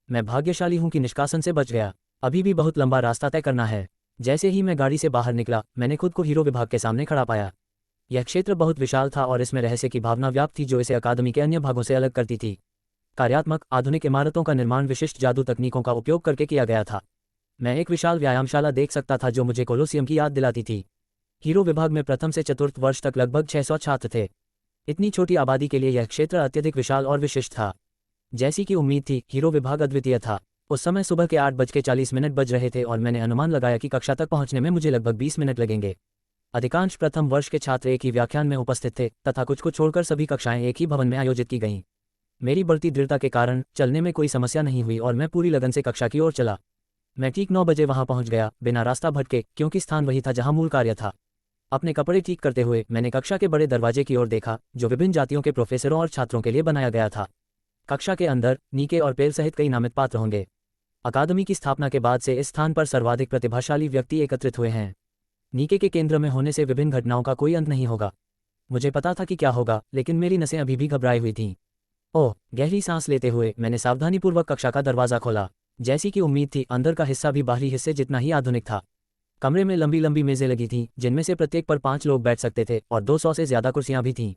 मैं भाग्यशाली हूँ कि निष्कासन से बच गया। अभी भी बहुत लंबा रास्ता तय करना है। जैसे ही मैं गाड़ी से बाहर निकला, मैंने खुद को हीरो विभाग के सामने खड़ा पाया। यह क्षेत्र बहुत विशाल था और इसमें रहस्य की भावना व्याप्त थी जो इसे अकादमी के अन्य भागों से अलग करती थी। कार्यात्मक आधुनिक इमारतों का निर्माण विशिष्ट जादू तकनीकों का उपयोग करके किया गया था। मैं एक विशाल व्यायामशाला देख सकता था जो मुझे कोलोसियम की याद दिलाती थी। हीरो विभाग में प्रथम से चतुर्थ वर्ष तक लगभग 600 छात्र थे। इतनी छोटी आबादी के लिए यह क्षेत्र अत्यधिक विशाल और विशिष्ट था। जैसी कि उम्मीद थी, हीरो विभाग अद्वितीय था। उस समय सुबह के 8:40 बज रहे थे और मैंने अनुमान लगाया कि कक्षा तक पहुंचने में मुझे लगभग 20 मिनट लगेंगे। अधिकांश प्रथम वर्ष के छात्र एक ही व्याख्यान में उपस्थित थे तथा कुछ को छोड़कर सभी कक्षाएं एक ही भवन में आयोजित की गईं। मेरी बढ़ती दृढ़ता के कारण चलने में कोई समस्या नहीं हुई और मैं पूरी लगन से कक्षा की ओर चला। मैं ठीक 9 बजे वहां पहुंच गया, बिना रास्ता भटके, क्योंकि स्थान वही था जहां मूल कार्य था। अपने कपड़े ठीक करते हुए मैंने कक्षा के बड़े दरवाजे की ओर देखा जो विभिन्न जातियों के प्रोफेसरों और छात्रों के लिए बनाया गया था। कक्षा के अंदर नीके और पेल सहित कई नामित पात्र होंगे। अकादमी की स्थापना के बाद से इस स्थान पर सर्वाधिक प्रतिभाशाली व्यक्ति एकत्रित हुए हैं। नीके के केंद्र में होने से विभिन्न घटनाओं का कोई अंत नहीं होगा। मुझे पता था कि क्या होगा, लेकिन मेरी नसें अभी भी घबराई हुई थीं। ओह, गहरी सांस लेते हुए मैंने सावधानीपूर्वक कक्षा का दरवाज़ा खोला। जैसी कि उम्मीद थी, अंदर का हिस्सा भी बाहरी हिस्से जितना ही आधुनिक था। कमरे में लंबी लंबी मेज़ें लगी थीं जिनमें से प्रत्येक पर 5 लोग बैठ सकते थे और 200 से ज़्यादा कुर्सियां भी थीं।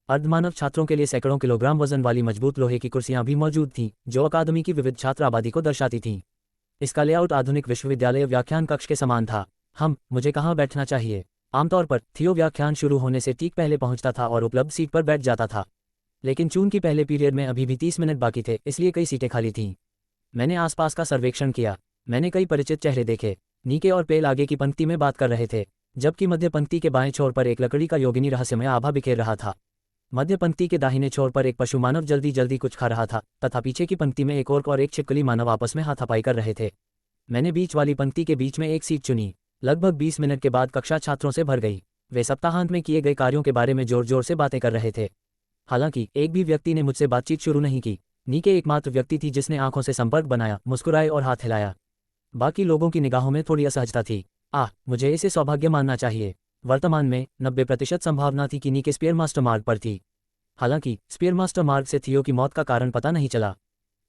अर्धमानव छात्रों के लिए सैकड़ों किलोग्राम वजन वाली मजबूत लोहे की कुर्सियां भी मौजूद थीं जो अकादमी की विविध छात्र आबादी को दर्शाती थीं। इसका लेआउट आधुनिक विश्वविद्यालय व्याख्यान कक्ष के समान था। मुझे कहाँ बैठना चाहिए? आमतौर पर थियो व्याख्यान शुरू होने से ठीक पहले पहुंचता था और उपलब्ध सीट पर बैठ जाता था। लेकिन चूंकि पहले पीरियड में अभी भी 30 मिनट बाकी थे, इसलिए कई सीटें खाली थीं। मैंने आसपास का सर्वेक्षण किया। मैंने कई परिचित चेहरे देखे। नीके और पेल आगे की पंक्ति में बात कर रहे थे, जबकि मध्य पंक्ति के बाएं छोर पर एक लकड़ी का योगिनी रहस्यमय आभा बिखेर रहा था। मध्य पंक्ति के दाहिने छोर पर एक पशु मानव जल्दी जल्दी कुछ खा रहा था तथा पीछे की पंक्ति में एक ओर्क और एक छिपकली मानव आपस में हाथापाई कर रहे थे। मैंने बीच वाली पंक्ति के बीच में एक सीट चुनी। लगभग 20 मिनट के बाद कक्षा छात्रों से भर गई। वे सप्ताहांत में किए गए कार्यों के बारे में जोर जोर से बातें कर रहे थे। हालांकि एक भी व्यक्ति ने मुझसे बातचीत शुरू नहीं की। नीके एकमात्र व्यक्ति थी जिसने आंखों से संपर्क बनाया, मुस्कुराए और हाथ हिलाया। बाकी लोगों की निगाहों में थोड़ी असहजता थी। मुझे इसे सौभाग्य मानना चाहिए। वर्तमान में 90% संभावना थी कि नीके स्पीयरमास्टर मार्ग पर थी। हालांकि स्पीयरमास्टर मार्ग से थियो की मौत का कारण पता नहीं चला।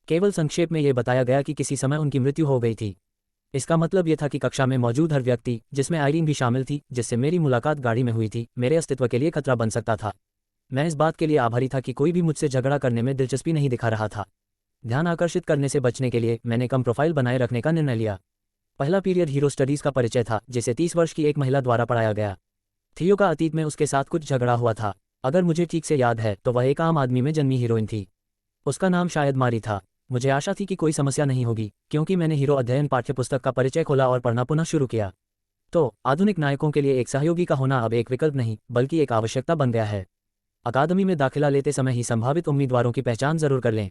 केवल संक्षेप में यह बताया गया कि किसी समय उनकी मृत्यु हो गई थी। इसका मतलब यह था कि कक्षा में मौजूद हर व्यक्ति, जिसमें आइरीन भी शामिल थी जिससे मेरी मुलाकात गाड़ी में हुई थी, मेरे अस्तित्व के लिए खतरा बन सकता था। मैं इस बात के लिए आभारी था कि कोई भी मुझसे झगड़ा करने में दिलचस्पी नहीं दिखा रहा था। ध्यान आकर्षित करने से बचने के लिए मैंने कम प्रोफाइल बनाए रखने का निर्णय लिया। पहला पीरियड हीरो स्टडीज़ का परिचय था जिसे 30 वर्ष की एक महिला द्वारा पढ़ाया गया। थियो का अतीत में उसके साथ कुछ झगड़ा हुआ था। अगर मुझे ठीक से याद है तो वह एक आम आदमी में जन्मी हीरोइन थी। उसका नाम शायद मारी था। मुझे आशा थी कि कोई समस्या नहीं होगी क्योंकि मैंने हीरो अध्ययन पाठ्यपुस्तक का परिचय खोला और पढ़ना पुनः शुरू किया। तो आधुनिक नायकों के लिए एक सहयोगी का होना अब एक विकल्प नहीं बल्कि एक आवश्यकता बन गया है। अकादमी में दाखिला लेते समय ही संभावित उम्मीदवारों की पहचान जरूर कर लें,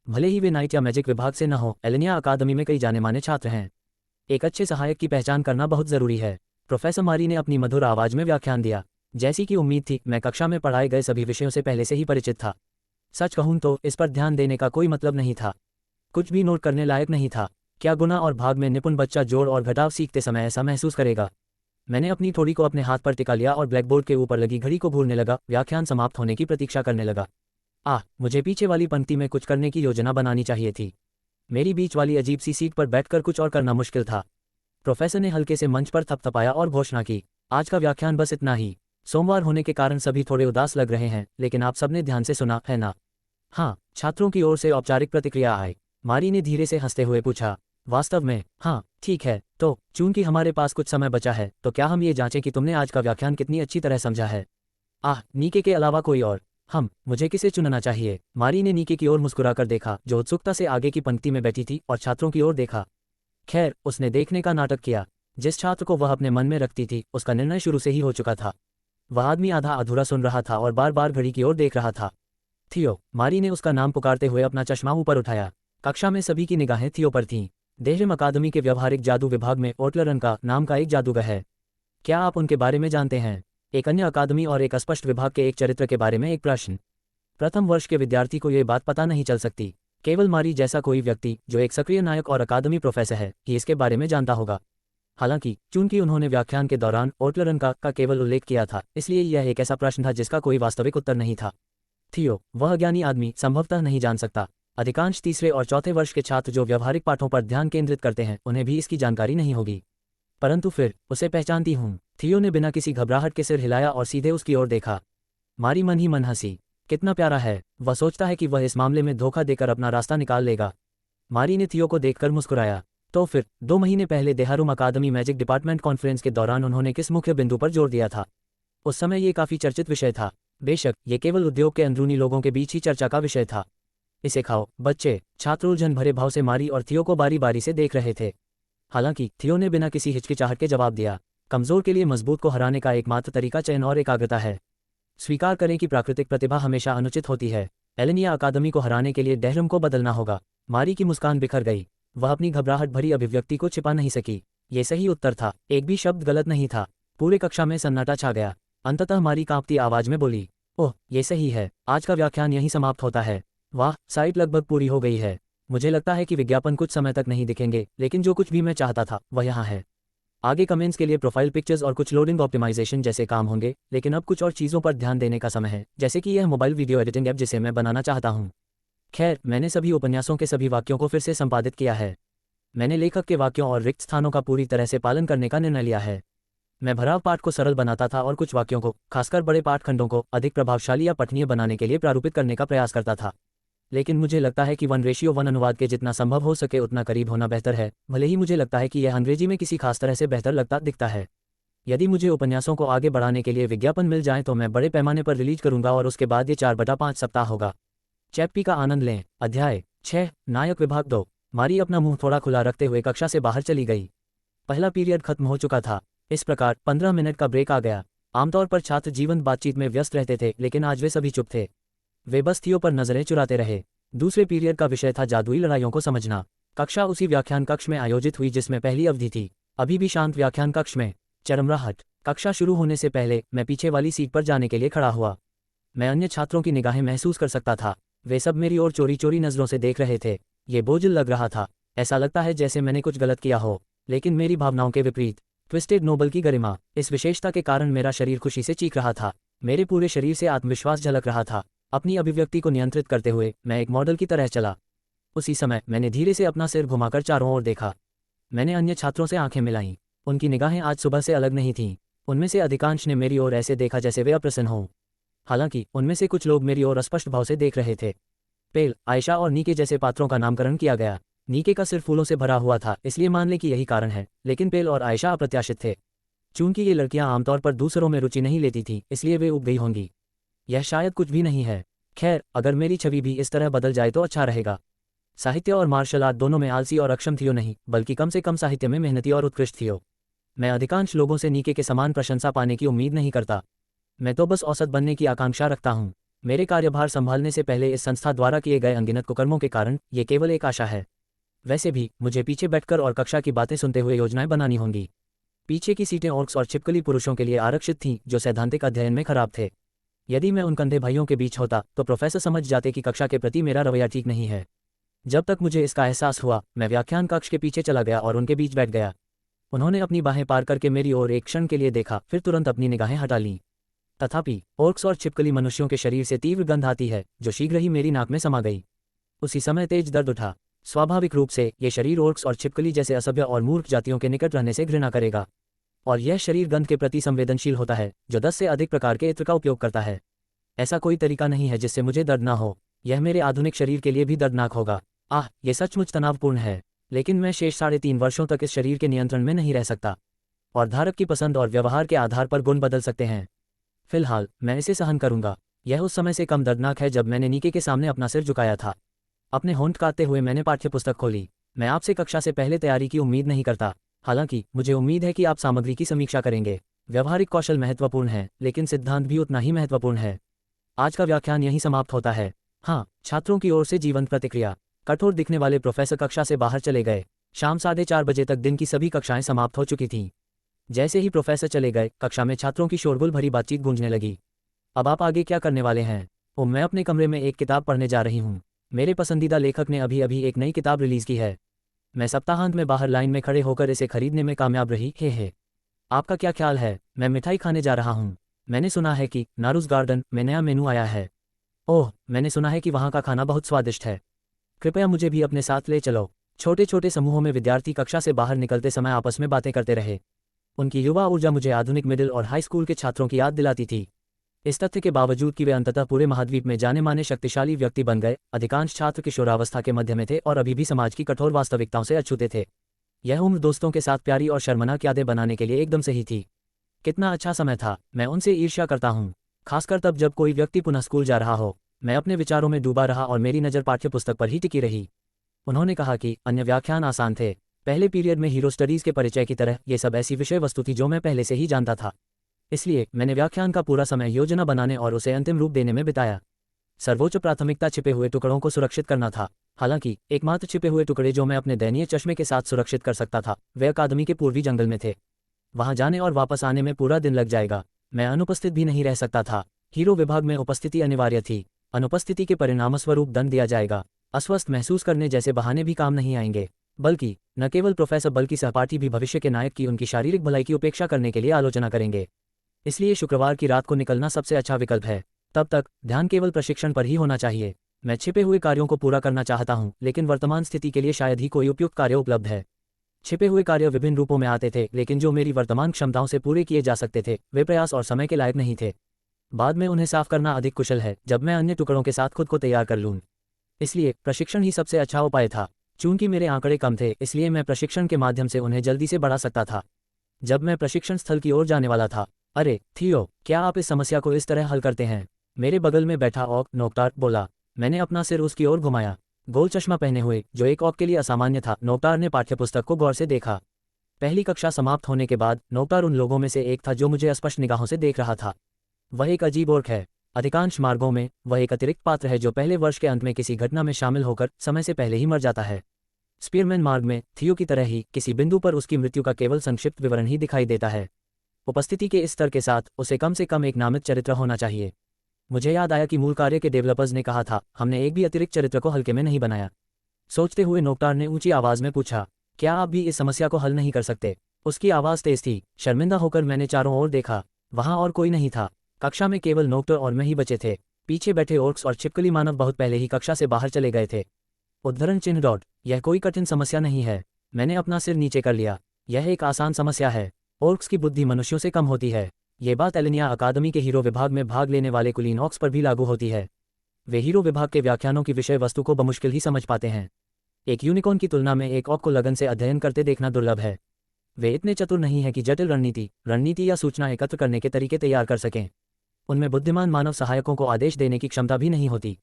भले ही वे नाइट या मैजिक विभाग से न हो। एलेनिया अकादमी में कई जाने माने छात्र हैं। एक अच्छे सहायक की पहचान करना बहुत जरूरी है। प्रोफेसर मारी ने अपनी मधुर आवाज में व्याख्यान दिया। जैसी कि उम्मीद थी, मैं कक्षा में पढ़ाए गए सभी विषयों से पहले से ही परिचित था। सच कहूं तो इस पर ध्यान देने का कोई मतलब नहीं था। कुछ भी नोट करने लायक नहीं था। क्या गुना और भाग में निपुण बच्चा जोड़ और घटाव सीखते समय ऐसा महसूस करेगा? मैंने अपनी थोड़ी को अपने हाथ पर टिका लिया और ब्लैकबोर्ड के ऊपर लगी घड़ी को घूरने लगा। व्याख्यान समाप्त होने की प्रतीक्षा करने लगा। मुझे पीछे वाली पंक्ति में कुछ करने की योजना बनानी चाहिए थी। मेरी बीच वाली अजीब सी सीट पर बैठकर कुछ और करना मुश्किल था। प्रोफेसर ने हल्के से मंच पर थपथपाया और घोषणा की, आज का व्याख्यान बस इतना ही। सोमवार होने के कारण सभी थोड़े उदास लग रहे हैं, लेकिन आप सबने ध्यान से सुना है ना? हाँ, छात्रों की ओर से औपचारिक प्रतिक्रिया आई। मारी ने धीरे से हंसते हुए पूछा, वास्तव में? हाँ, ठीक है। तो चूंकि हमारे पास कुछ समय बचा है, तो क्या हम ये जांचें कि तुमने आज का व्याख्यान कितनी अच्छी तरह समझा है? नीके के अलावा कोई और? मुझे किसे चुनना चाहिए? मारी ने नीके की ओर मुस्कुराकर देखा, जो उत्सुकता से आगे की पंक्ति में बैठी थी, और छात्रों की ओर देखा। खैर, उसने देखने का नाटक किया। जिस छात्र को वह अपने मन में रखती थी, उसका निर्णय शुरू से ही हो चुका था। वह आदमी आधा अधूरा सुन रहा था और बार बार घड़ी की ओर देख रहा था। थियो। मारी ने उसका नाम पुकारते हुए अपना चश्मा ऊपर उठाया। कक्षा में सभी की निगाहें थियो पर थीं। देहरिम अकादमी के व्यवहारिक जादू विभाग में ओटलरन का नाम का एक जादूगर है। क्या आप उनके बारे में जानते हैं? एक अन्य अकादमी और एक अस्पष्ट विभाग के एक चरित्र के बारे में एक प्रश्न। प्रथम वर्ष के विद्यार्थी को यह बात पता नहीं चल सकती। केवल मारी जैसा कोई व्यक्ति जो एक सक्रिय नायक और अकादमी प्रोफेसर है कि इसके बारे में जानता होगा। हालांकि चूंकि उन्होंने व्याख्यान के दौरान ओटलरन का केवल उल्लेख किया था, इसलिए यह एक ऐसा प्रश्न था जिसका कोई वास्तविक उत्तर नहीं था। थियो, वह अज्ञानी आदमी, संभवतः नहीं जान सकता। अधिकांश तीसरे और चौथे वर्ष के छात्र जो व्यवहारिक पाठों पर ध्यान केंद्रित करते हैं, उन्हें भी इसकी जानकारी नहीं होगी। परंतु फिर उसे पहचानती हूँ। थियो ने बिना किसी घबराहट के सिर हिलाया और सीधे उसकी ओर देखा। मारी मन ही मन हंसी। कितना प्यारा है, वह सोचता है कि वह इस मामले में धोखा देकर अपना रास्ता निकाल लेगा। मारी ने थियो को देखकर मुस्कुराया। तो फिर 2 महीने पहले देहरादून अकादमी मैजिक डिपार्टमेंट कॉन्फ्रेंस के दौरान उन्होंने किस मुख्य बिंदु पर जोर दिया था? उस समय ये काफ़ी चर्चित विषय था। बेशक ये केवल उद्योग के अंदरूनी लोगों के बीच ही चर्चा का विषय था। इसे खाओ बच्चे। छात्र उलझन भरे भाव से मारी और थियो को बारी बारी से देख रहे थे। हालांकि थियो ने बिना किसी हिचकिचाहट के जवाब दिया, कमजोर के लिए मजबूत को हराने का एकमात्र तरीका चयन और एकाग्रता है। स्वीकार करें कि प्राकृतिक प्रतिभा हमेशा अनुचित होती है। एलेनिया अकादमी को हराने के लिए डेहरम को बदलना होगा। मारी की मुस्कान बिखर गई। वह अपनी घबराहट भरी अभिव्यक्ति को छिपा नहीं सकी। ये सही उत्तर था, एक भी शब्द गलत नहीं था। पूरे कक्षा में सन्नाटा छा गया। अंततः मारी कांपती आवाज में बोली, ओह ये सही है, आज का व्याख्यान यहीं समाप्त होता है। वाह, साइट लगभग पूरी हो गई है। मुझे लगता है कि विज्ञापन कुछ समय तक नहीं दिखेंगे, लेकिन जो कुछ भी मैं चाहता था वह यहाँ है। आगे कमेंट्स के लिए प्रोफाइल पिक्चर्स और कुछ लोडिंग ऑप्टिमाइजेशन जैसे काम होंगे, लेकिन अब कुछ और चीज़ों पर ध्यान देने का समय है, जैसे कि यह मोबाइल वीडियो एडिटिंग ऐप जिसे मैं बनाना चाहता हूँ। खैर, मैंने सभी उपन्यासों के सभी वाक्यों को फिर से संपादित किया है। मैंने लेखक के वाक्यों और रिक्त स्थानों का पूरी तरह से पालन करने का निर्णय लिया है। मैं भराव पाठ को सरल बनाता था और कुछ वाक्यों को, खासकर बड़े पाठखंडों को, अधिक प्रभावशाली या पठनीय बनाने के लिए प्रारूपित करने का प्रयास करता था। लेकिन मुझे लगता है कि 1:1 अनुवाद के जितना संभव हो सके उतना करीब होना बेहतर है, भले ही मुझे लगता है कि यह अंग्रेजी में किसी खास तरह से बेहतर लगता दिखता है। यदि मुझे उपन्यासों को आगे बढ़ाने के लिए विज्ञापन मिल जाए तो मैं बड़े पैमाने पर रिलीज करूंगा और उसके बाद ये 4/5 सप्ताह होगा। चैप्टी का आनंद लें। अध्याय 6, नायक विभाग 2। मारी अपना मुंह थोड़ा खुला रखते हुए कक्षा से बाहर चली गई। पहला पीरियड खत्म हो चुका था। इस प्रकार 15 मिनट का ब्रेक आ गया। आमतौर पर छात्र जीवंत बातचीत में व्यस्त रहते थे, लेकिन आज वे सभी चुप थे। वे बस थियो पर नजरें चुराते रहे। दूसरे पीरियड का विषय था जादुई लड़ाइयों को समझना। कक्षा उसी व्याख्यान कक्ष में आयोजित हुई जिसमें पहली अवधि थी। अभी भी शांत व्याख्यान कक्ष में। चरमराहट। कक्षा शुरू होने से पहले मैं पीछे वाली सीट पर जाने के लिए खड़ा हुआ। मैं अन्य छात्रों की निगाहें महसूस कर सकता था। वे सब मेरी ओर चोरी चोरी नजरों से देख रहे थे। ये बोझिल लग रहा था। ऐसा लगता है जैसे मैंने कुछ गलत किया हो, लेकिन मेरी भावनाओं के विपरीत। ट्विस्टेड नोबल की गरिमा। इस विशेषता के कारण मेरा शरीर खुशी से चीख रहा था। मेरे पूरे शरीर से आत्मविश्वास झलक रहा था। अपनी अभिव्यक्ति को नियंत्रित करते हुए मैं एक मॉडल की तरह चला। उसी समय मैंने धीरे से अपना सिर घुमाकर चारों ओर देखा। मैंने अन्य छात्रों से आंखें मिलाईं। उनकी निगाहें आज सुबह से अलग नहीं थीं। उनमें से अधिकांश ने मेरी ओर ऐसे देखा जैसे वे अप्रसन्न हों। हालांकि उनमें से कुछ लोग मेरी ओर अस्पष्ट भाव से देख रहे थे। पेल, आयशा और नीके जैसे पात्रों का नामकरण किया गया। नीके का सिर फूलों से भरा हुआ था, इसलिए मान लें कि यही कारण है, लेकिन पेल और आयशा अप्रत्याशित थे। चूंकि ये लड़कियां आमतौर पर दूसरों में रुचि नहीं लेती थीं, इसलिए वे उब गई होंगी। यह शायद कुछ भी नहीं है। खैर, अगर मेरी छवि भी इस तरह बदल जाए तो अच्छा रहेगा। साहित्य और मार्शल आर्ट दोनों में आलसी और अक्षम थियो नहीं, बल्कि कम से कम साहित्य में मेहनती और उत्कृष्ट थियो। मैं अधिकांश लोगों से नीके के समान प्रशंसा पाने की उम्मीद नहीं करता। मैं तो बस औसत बनने की आकांक्षा रखता हूँ। मेरे कार्यभार संभालने से पहले इस संस्था द्वारा किए गए अनगिनत कुकर्मों के कारण ये केवल एक आशा है। वैसे भी मुझे पीछे बैठकर और कक्षा की बातें सुनते हुए योजनाएं बनानी होंगी। पीछे की सीटें ऑर्क्स और छिपकली पुरुषों के लिए आरक्षित थीं, जो सैद्धांतिक अध्ययन में खराब थे। यदि मैं उन कंधे भाइयों के बीच होता तो प्रोफेसर समझ जाते कि कक्षा के प्रति मेरा रवैया ठीक नहीं है। जब तक मुझे इसका एहसास हुआ, मैं व्याख्यान कक्ष के पीछे चला गया और उनके बीच बैठ गया। उन्होंने अपनी बाहें पार करके मेरी ओर एक क्षण के लिए देखा, फिर तुरंत अपनी निगाहें हटा लीं। तथापि ऑर्क्स और छिपकली मनुष्यों के शरीर से तीव्र गंध आती है, जो शीघ्र ही मेरी नाक में समा गई। उसी समय तेज दर्द उठा। स्वाभाविक रूप से ये शरीर ऑर्क्स और छिपकली जैसे असभ्य और मूर्ख जातियों के निकट रहने से घृणा करेगा, और यह शरीर गंध के प्रति संवेदनशील होता है, जो 10 से अधिक प्रकार के इत्र का उपयोग करता है। ऐसा कोई तरीका नहीं है जिससे मुझे दर्द ना हो। यह मेरे आधुनिक शरीर के लिए भी दर्दनाक होगा। यह सचमुच तनावपूर्ण है, लेकिन मैं शेष 3.5 वर्षों तक इस शरीर के नियंत्रण में नहीं रह सकता, और धारक की पसंद और व्यवहार के आधार पर गुण बदल सकते हैं। फिलहाल मैं इसे सहन करूंगा। यह उस समय से कम दर्दनाक है जब मैंने नीके के सामने अपना सिर झुकाया था। अपने होंठ काटते हुए मैंने पाठ्यपुस्तक खोली। मैं आपसे कक्षा से पहले तैयारी की उम्मीद नहीं करता, हालांकि मुझे उम्मीद है कि आप सामग्री की समीक्षा करेंगे। व्यवहारिक कौशल महत्वपूर्ण है, लेकिन सिद्धांत भी उतना ही महत्वपूर्ण है। आज का व्याख्यान यहीं समाप्त होता है। छात्रों की ओर से जीवंत प्रतिक्रिया। कठोर दिखने वाले प्रोफेसर कक्षा से बाहर चले गए। शाम 4:30 बजे तक दिन की सभी कक्षाएं समाप्त हो चुकी थीं। जैसे ही प्रोफेसर चले गए, कक्षा में छात्रों की शोरगुल भरी बातचीत गूंजने लगी। अब आप आगे क्या करने वाले हैं? मैं अपने कमरे में एक किताब पढ़ने जा रही हूँ। मेरे पसंदीदा लेखक ने अभी अभी एक नई किताब रिलीज की है। मैं सप्ताहांत में बाहर लाइन में खड़े होकर इसे खरीदने में कामयाब रही। हे आपका क्या ख्याल है? मैं मिठाई खाने जा रहा हूँ। मैंने सुना है कि नारूज गार्डन में नया मेनू आया है। ओह, मैंने सुना है कि वहाँ का खाना बहुत स्वादिष्ट है। कृपया मुझे भी अपने साथ ले चलो। छोटे छोटे समूहों में विद्यार्थी कक्षा से बाहर निकलते समय आपस में बातें करते रहे। उनकी युवा ऊर्जा मुझे आधुनिक मिडिल और हाई स्कूल के छात्रों की याद दिलाती थी। इस तथ्य के बावजूद कि वे अंततः पूरे महाद्वीप में जाने माने शक्तिशाली व्यक्ति बन गए, अधिकांश छात्र किशोरावस्था के मध्य में थे और अभी भी समाज की कठोर वास्तविकताओं से अछूते थे। यह उम्र दोस्तों के साथ प्यारी और शर्मनाक यादें बनाने के लिए एकदम सही थी। कितना अच्छा समय था, मैं उनसे ईर्ष्या करता हूँ, खासकर तब जब कोई व्यक्ति पुनः स्कूल जा रहा हो। मैं अपने विचारों में डूबा रहा और मेरी नज़र पाठ्यपुस्तक पर ही टिकी रही। उन्होंने कहा कि अन्य व्याख्यान आसान थे। पहले पीरियड में हीरो स्टडीज़ के परिचय की तरह ये सब ऐसी विषय वस्तु थी जो मैं पहले से ही जानता था। इसलिए मैंने व्याख्यान का पूरा समय योजना बनाने और उसे अंतिम रूप देने में बिताया। सर्वोच्च प्राथमिकता छिपे हुए टुकड़ों को सुरक्षित करना था। हालांकि एकमात्र छिपे हुए टुकड़े जो मैं अपने दयनीय चश्मे के साथ सुरक्षित कर सकता था वे अकादमी के पूर्वी जंगल में थे। वहां जाने और वापस आने में पूरा दिन लग जाएगा। मैं अनुपस्थित भी नहीं रह सकता था। हीरो विभाग में उपस्थिति अनिवार्य थी। अनुपस्थिति के परिणामस्वरूप दंड दिया जाएगा। अस्वस्थ महसूस करने जैसे बहाने भी काम नहीं आएंगे। बल्कि न केवल प्रोफेसर बल्कि सहपाठी भी भविष्य के नायक की उनकी शारीरिक भलाई की उपेक्षा करने के लिए आलोचना करेंगे। इसलिए शुक्रवार की रात को निकलना सबसे अच्छा विकल्प है। तब तक ध्यान केवल प्रशिक्षण पर ही होना चाहिए। मैं छिपे हुए कार्यों को पूरा करना चाहता हूं, लेकिन वर्तमान स्थिति के लिए शायद ही कोई उपयुक्त कार्य उपलब्ध है। छिपे हुए कार्य विभिन्न रूपों में आते थे, लेकिन जो मेरी वर्तमान क्षमताओं से पूरे किए जा सकते थे वे प्रयास और समय के लायक नहीं थे। बाद में उन्हें साफ करना अधिक कुशल है जब मैं अन्य टुकड़ों के साथ खुद को तैयार कर लूँ। इसलिए प्रशिक्षण ही सबसे अच्छा उपाय था। चूंकि मेरे आंकड़े कम थे, इसलिए मैं प्रशिक्षण के माध्यम से उन्हें जल्दी से बढ़ा सकता था। जब मैं प्रशिक्षण स्थल की ओर जाने वाला था, अरे थियो, क्या आप इस समस्या को इस तरह हल करते हैं? मेरे बगल में बैठा ऑक नोक्टार बोला। मैंने अपना सिर उसकी ओर घुमाया। गोल चश्मा पहने हुए, जो एक ऑक के लिए असामान्य था, नोक्टार ने पाठ्यपुस्तक को गौर से देखा। पहली कक्षा समाप्त होने के बाद नोक्टार उन लोगों में से एक था जो मुझे स्पष्ट निगाहों से देख रहा था। वह एक अजीब ओर्क है। अधिकांश मार्गों में वह एक अतिरिक्त पात्र है जो पहले वर्ष के अंत में किसी घटना में शामिल होकर समय से पहले ही मर जाता है। स्पीयरमैन मार्ग में थियो की तरह ही किसी बिंदु पर उसकी मृत्यु का केवल संक्षिप्त विवरण ही दिखाई देता है। उपस्थिति के इस स्तर के साथ उसे कम से कम एक नामित चरित्र होना चाहिए। मुझे याद आया कि मूल कार्य के डेवलपर्स ने कहा था, हमने एक भी अतिरिक्त चरित्र को हल्के में नहीं बनाया। सोचते हुए नोक्टार ने ऊंची आवाज में पूछा, क्या आप भी इस समस्या को हल नहीं कर सकते? उसकी आवाज तेज थी। शर्मिंदा होकर मैंने चारों ओर देखा। वहां और कोई नहीं था। कक्षा में केवल नोक्टर और मैं ही बचे थे। पीछे बैठे ओर्क्स और छिपकली मानव बहुत पहले ही कक्षा से बाहर चले गए थे। उद्धरण चिन्ह डॉट। यह कोई कठिन समस्या नहीं है। मैंने अपना सिर नीचे कर लिया। यह एक आसान समस्या है। ओर्क्स की बुद्धि मनुष्यों से कम होती है। ये बात एलिनिया अकादमी के हीरो विभाग में भाग लेने वाले कुलीन ऑक्स पर भी लागू होती है। वे हीरो विभाग के व्याख्यानों की विषय वस्तु को बमुश्किल ही समझ पाते हैं। एक यूनिकॉर्न की तुलना में एक ऑक को लगन से अध्ययन करते देखना दुर्लभ है। वे इतने चतुर नहीं हैं कि जटिल रणनीति या सूचना एकत्र करने के तरीके तैयार कर सकें। उनमें बुद्धिमान मानव सहायकों को आदेश देने की क्षमता भी नहीं होती।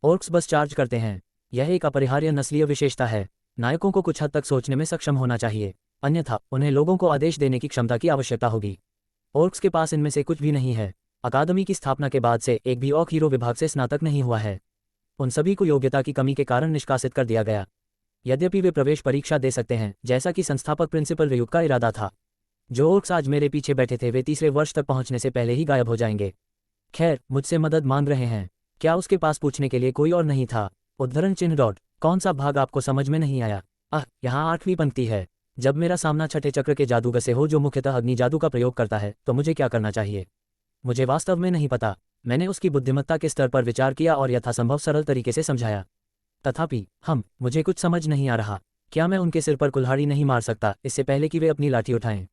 ऑर्क्स बस चार्ज करते हैं। यह एक अपरिहार्य नस्लीय विशेषता है। नायकों को कुछ हद तक सोचने में सक्षम होना चाहिए, अन्यथा उन्हें लोगों को आदेश देने की क्षमता की आवश्यकता होगी। ऑर्क्स के पास इनमें से कुछ भी नहीं है। अकादमी की स्थापना के बाद से एक भी ऑक हीरो विभाग से स्नातक नहीं हुआ है। उन सभी को योग्यता की कमी के कारण निष्कासित कर दिया गया। यद्यपि वे प्रवेश परीक्षा दे सकते हैं, जैसा कि संस्थापक प्रिंसिपल रियुक का इरादा था। जो ऑर्क्स आज मेरे पीछे बैठे थे वे तीसरे वर्ष तक पहुंचने से पहले ही गायब हो जाएंगे। खैर, मुझसे मदद मांग रहे हैं। क्या उसके पास पूछने के लिए कोई और नहीं था? उद्धरण चिन्ह डॉट। कौन सा भाग आपको समझ में नहीं आया? यहाँ 8वीं पंक्ति है। जब मेरा सामना छठे चक्र के जादूगर से हो जो मुख्यतः अग्नि जादू का प्रयोग करता है, तो मुझे क्या करना चाहिए? मुझे वास्तव में नहीं पता। मैंने उसकी बुद्धिमत्ता के स्तर पर विचार किया और यथासंभव सरल तरीके से समझाया। तथापि मुझे कुछ समझ नहीं आ रहा। क्या मैं उनके सिर पर कुल्हाड़ी नहीं मार सकता इससे पहले कि वे अपनी लाठी उठाएं?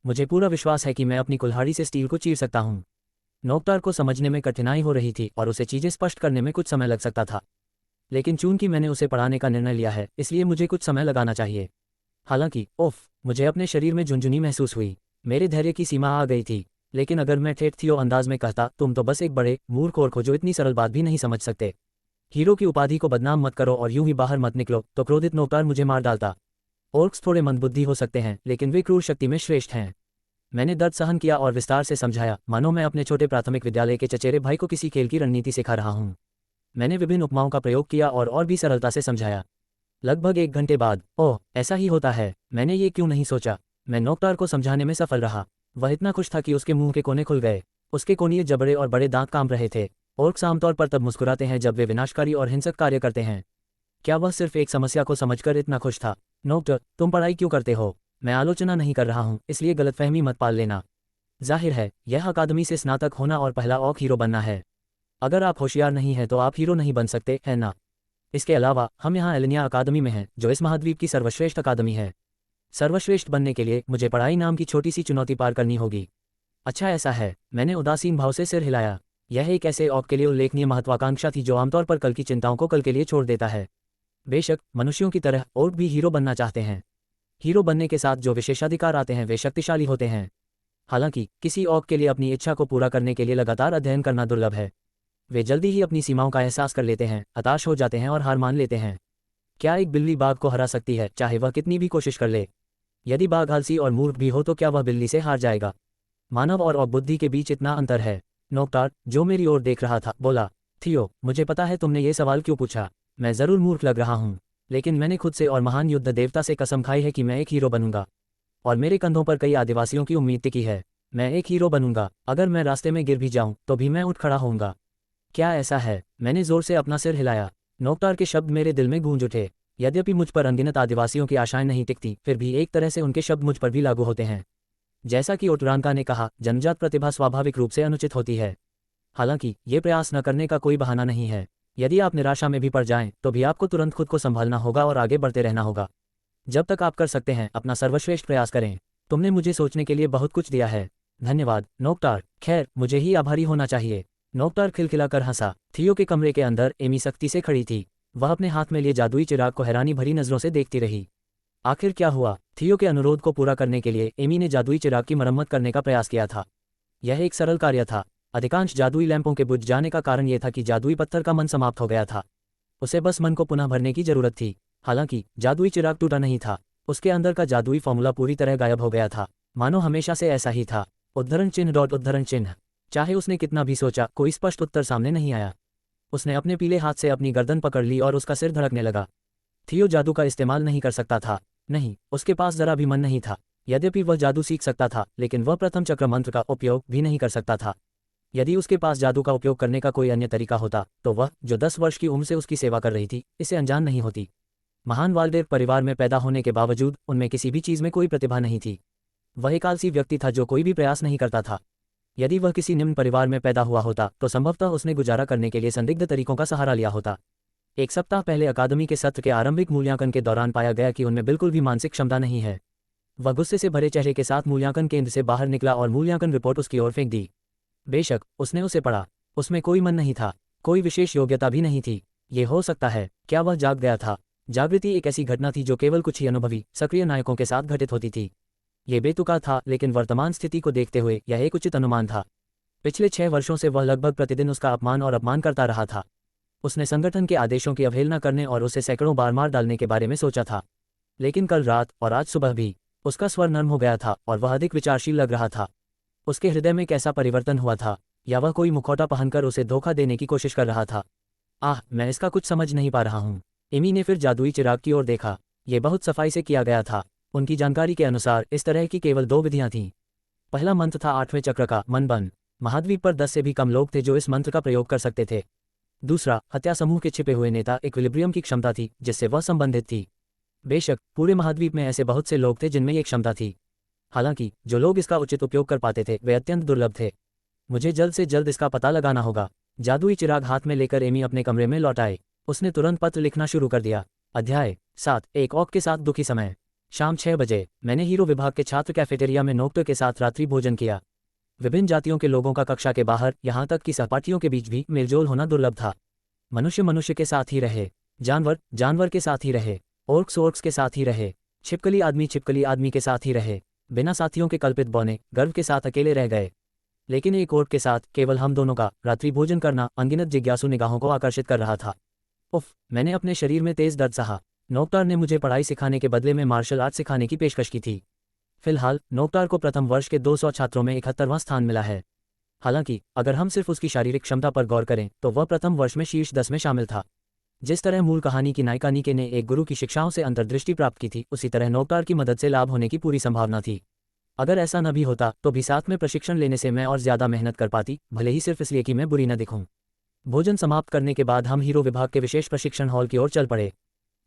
मुझे पूरा विश्वास है कि मैं अपनी कुल्हाड़ी से स्टील को चीर सकता हूँ। नोक्टार को समझने में कठिनाई हो रही थी और उसे चीजें स्पष्ट करने में कुछ समय लग सकता था। लेकिन चूंकि मैंने उसे पढ़ाने का निर्णय लिया है, इसलिए मुझे कुछ समय लगाना चाहिए। हालांकि मुझे अपने शरीर में झुंझुनी महसूस हुई। मेरे धैर्य की सीमा आ गई थी। लेकिन अगर मैं ठेठ थियो अंदाज में कहता, तुम तो बस एक बड़े मूर्ख ओर्क हो जो इतनी सरल बात भी नहीं समझ सकते। हीरो की उपाधि को बदनाम मत करो और यूं ही बाहर मत निकलो, तो क्रोधित नोक्टार मुझे मार डालता। ओर्क्स थोड़े मंदबुद्धि हो सकते हैं, लेकिन वे क्रूर शक्ति में श्रेष्ठ हैं। मैंने दर्द सहन किया और विस्तार से समझाया, मानो मैं अपने छोटे प्राथमिक विद्यालय के चचेरे भाई को किसी खेल की रणनीति सिखा रहा हूँ। मैंने विभिन्न उपमाओं का प्रयोग किया और भी सरलता से समझाया। लगभग 1 घंटे बाद, ऐसा ही होता है, मैंने ये क्यों नहीं सोचा। मैं नोक्टार को समझाने में सफल रहा। वह इतना खुश था कि उसके मुंह के कोने खुल गए। उसके कोनिए जबड़े और बड़े दांत काम रहे थे। ऑर्क्स आमतौर पर तब मुस्कुराते हैं जब वे विनाशकारी और हिंसक कार्य करते हैं। क्या वह सिर्फ एक समस्या को समझकर इतना खुश था? नोक्टर, तुम पढ़ाई क्यों करते हो? मैं आलोचना नहीं कर रहा हूँ, इसलिए गलतफहमी मत पाल लेना। जाहिर है, यह अकादमी से स्नातक होना और पहला ऑक हीरो बनना है। अगर आप होशियार नहीं हैं तो आप हीरो नहीं बन सकते, है ना? इसके अलावा हम यहाँ एलिनिया अकादमी में हैं, जो इस महाद्वीप की सर्वश्रेष्ठ अकादमी है। सर्वश्रेष्ठ बनने के लिए मुझे पढ़ाई नाम की छोटी सी चुनौती पार करनी होगी। अच्छा ऐसा है, मैंने उदासीन भाव से सिर हिलाया। यह एक ऐसे औक के लिए उल्लेखनीय महत्वाकांक्षा थी जो आमतौर पर कल की चिंताओं को कल के लिए छोड़ देता है। बेशक मनुष्यों की तरह औक भी हीरो बनना चाहते हैं। हीरो बनने के साथ जो विशेषाधिकार आते हैं वे शक्तिशाली होते हैं। हालांकि किसी औक के लिए अपनी इच्छा को पूरा करने के लिए लगातार अध्ययन करना दुर्लभ है। वे जल्दी ही अपनी सीमाओं का एहसास कर लेते हैं, हताश हो जाते हैं और हार मान लेते हैं। क्या एक बिल्ली बाघ को हरा सकती है, चाहे वह कितनी भी कोशिश कर ले? यदि बाघ आलसी और मूर्ख भी हो तो क्या वह बिल्ली से हार जाएगा? मानव और बुद्धि के बीच इतना अंतर है। नोक्टार, जो मेरी ओर देख रहा था, बोला, थियो, मुझे पता है तुमने ये सवाल क्यों पूछा। मैं जरूर मूर्ख लग रहा हूँ, लेकिन मैंने खुद से और महान युद्ध देवता से कसम खाई है कि मैं एक हीरो बनूंगा। और मेरे कंधों पर कई आदिवासियों की उम्मीद टिकी है। मैं एक हीरो बनूंगा। अगर मैं रास्ते में गिर भी जाऊं तो भी मैं उठ खड़ा होऊंगा। क्या ऐसा है? मैंने जोर से अपना सिर हिलाया। नोक्टार के शब्द मेरे दिल में गूंज उठे। यद्यपि मुझ पर अनगिनत आदिवासियों की आशाएं नहीं टिकती, फिर भी एक तरह से उनके शब्द मुझ पर भी लागू होते हैं। जैसा कि ओटरानका ने कहा, जन्मजात प्रतिभा स्वाभाविक रूप से अनुचित होती है। हालांकि ये प्रयास न करने का कोई बहाना नहीं है। यदि आप निराशा में भी पड़ जाएं तो भी आपको तुरंत खुद को संभालना होगा और आगे बढ़ते रहना होगा। जब तक आप कर सकते हैं, अपना सर्वश्रेष्ठ प्रयास करें। तुमने मुझे सोचने के लिए बहुत कुछ दिया है। धन्यवाद नोक्टार। खैर, मुझे ही आभारी होना चाहिए। नोक्टार खिलखिलाकर हंसा। थियो के कमरे के अंदर एमी सख्ती से खड़ी थी। वह अपने हाथ में लिए जादुई चिराग को हैरानी भरी नजरों से देखती रही। आखिर क्या हुआ? थियो के अनुरोध को पूरा करने के लिए एमी ने जादुई चिराग की मरम्मत करने का प्रयास किया था। यह एक सरल कार्य था। अधिकांश जादुई लैंपों के बुझ जाने का कारण यह था कि जादुई पत्थर का मन समाप्त हो गया था। उसे बस मन को पुनः भरने की जरूरत थी। हालांकि जादुई चिराग टूटा नहीं था। उसके अंदर का जादुई फॉर्मूला पूरी तरह गायब हो गया था, मानो हमेशा से ऐसा ही था। उद्धरण चिन्ह डॉट उद्धरण चिन्ह। चाहे उसने कितना भी सोचा, कोई स्पष्ट उत्तर सामने नहीं आया। उसने अपने पीले हाथ से अपनी गर्दन पकड़ ली और उसका सिर धड़कने लगा। थियो जादू का इस्तेमाल नहीं कर सकता था। नहीं, उसके पास जरा भी मन नहीं था। यद्यपि वह जादू सीख सकता था, लेकिन वह प्रथम चक्र मंत्र का उपयोग भी नहीं कर सकता था। यदि उसके पास जादू का उपयोग करने का कोई अन्य तरीका होता तो वह, जो 10 वर्ष की उम्र से उसकी सेवा कर रही थी, इसे अनजान नहीं होती। महान वाल्डेर परिवार में पैदा होने के बावजूद उनमें किसी भी चीज़ में कोई प्रतिभा नहीं थी। वह एक आलसी व्यक्ति था जो कोई भी प्रयास नहीं करता था। यदि वह किसी निम्न परिवार में पैदा हुआ होता तो संभवतः उसने गुजारा करने के लिए संदिग्ध तरीकों का सहारा लिया होता। एक सप्ताह पहले अकादमी के सत्र के आरंभिक मूल्यांकन के दौरान पाया गया कि उनमें बिल्कुल भी मानसिक क्षमता नहीं है। वह गुस्से से भरे चेहरे के साथ मूल्यांकन केंद्र से बाहर निकला और मूल्यांकन रिपोर्ट उसकी ओर फेंक दी। बेशक उसने उसे पढ़ा। उसमें कोई मन नहीं था, कोई विशेष योग्यता भी नहीं थी। ये हो सकता है, क्या वह जाग गया था? जागृति एक ऐसी घटना थी जो केवल कुछ ही अनुभवी, सक्रिय नायकों के साथ घटित होती थी। ये बेतुका था, लेकिन वर्तमान स्थिति को देखते हुए यह एक उचित अनुमान था। पिछले 6 वर्षों से वह लगभग प्रतिदिन उसका अपमान करता रहा था। उसने संगठन के आदेशों की अवहेलना करने और उसे सैकड़ों बार मार डालने के बारे में सोचा था। लेकिन कल रात और आज सुबह भी उसका स्वर नर्म हो गया था और वह अधिक विचारशील लग रहा था। उसके हृदय में कैसा परिवर्तन हुआ था? या वह कोई मुखौटा पहनकर उसे धोखा देने की कोशिश कर रहा था? मैं इसका कुछ समझ नहीं पा रहा हूँ। एमी ने फिर जादुई चिराग की ओर देखा। ये बहुत सफाई से किया गया था। उनकी जानकारी के अनुसार इस तरह की केवल 2 विधियां थीं। पहला मंत्र था 8वें चक्र का मन बन। महाद्वीप पर 10 से भी कम लोग थे जो इस मंत्र का प्रयोग कर सकते थे। दूसरा, हत्या समूह के छिपे हुए नेता इक्विलिब्रियम की क्षमता थी जिससे वह संबंधित थी। बेशक पूरे महाद्वीप में ऐसे बहुत से लोग थे जिनमें ये क्षमता थी। हालांकि जो लोग इसका उचित उपयोग कर पाते थे वे अत्यंत दुर्लभ थे। मुझे जल्द से जल्द इसका पता लगाना होगा। जादुई चिराग हाथ में लेकर एमी अपने कमरे में लौट आए। उसने तुरंत पत्र लिखना शुरू कर दिया। अध्याय 7, एक औक के साथ दुखी समय। शाम 6 बजे मैंने हीरो विभाग के छात्र कैफेटेरिया में नोक्टो के साथ रात्रि भोजन किया। विभिन्न जातियों के लोगों का कक्षा के बाहर, यहाँ तक कि सहपाठियों के बीच भी मेलजोल होना दुर्लभ था। मनुष्य मनुष्य के साथ ही रहे, जानवर जानवर के साथ ही रहे, ओर्क्स के साथ ही रहे, छिपकली आदमी के साथ ही रहे। बिना साथियों के कल्पित बौने गर्व के साथ अकेले रह गए। लेकिन एक ओर्क के साथ केवल हम दोनों का रात्रि भोजन करना अनगिनत जिज्ञासु निगाहों को आकर्षित कर रहा था। उफ, मैंने अपने शरीर में तेज दर्द सहा। नोक्टार ने मुझे पढ़ाई सिखाने के बदले में मार्शल आर्ट सिखाने की पेशकश की थी। फिलहाल नोक्टार को प्रथम वर्ष के 200 छात्रों में 71वां स्थान मिला है। हालांकि अगर हम सिर्फ उसकी शारीरिक क्षमता पर गौर करें तो वह प्रथम वर्ष में शीर्ष 10 में शामिल था। जिस तरह मूल कहानी की नायिका निके ने एक गुरु की शिक्षाओं से अंतर्दृष्टि प्राप्त की थी, उसी तरह नोक्टार की मदद से लाभ होने की पूरी संभावना थी। अगर ऐसा न भी होता तो भी साथ में प्रशिक्षण लेने से मैं और ज्यादा मेहनत कर पाती, भले ही सिर्फ इसलिए कि मैं बुरी न दिखूं। भोजन समाप्त करने के बाद हम हीरो विभाग के विशेष प्रशिक्षण हॉल की ओर चल पड़े।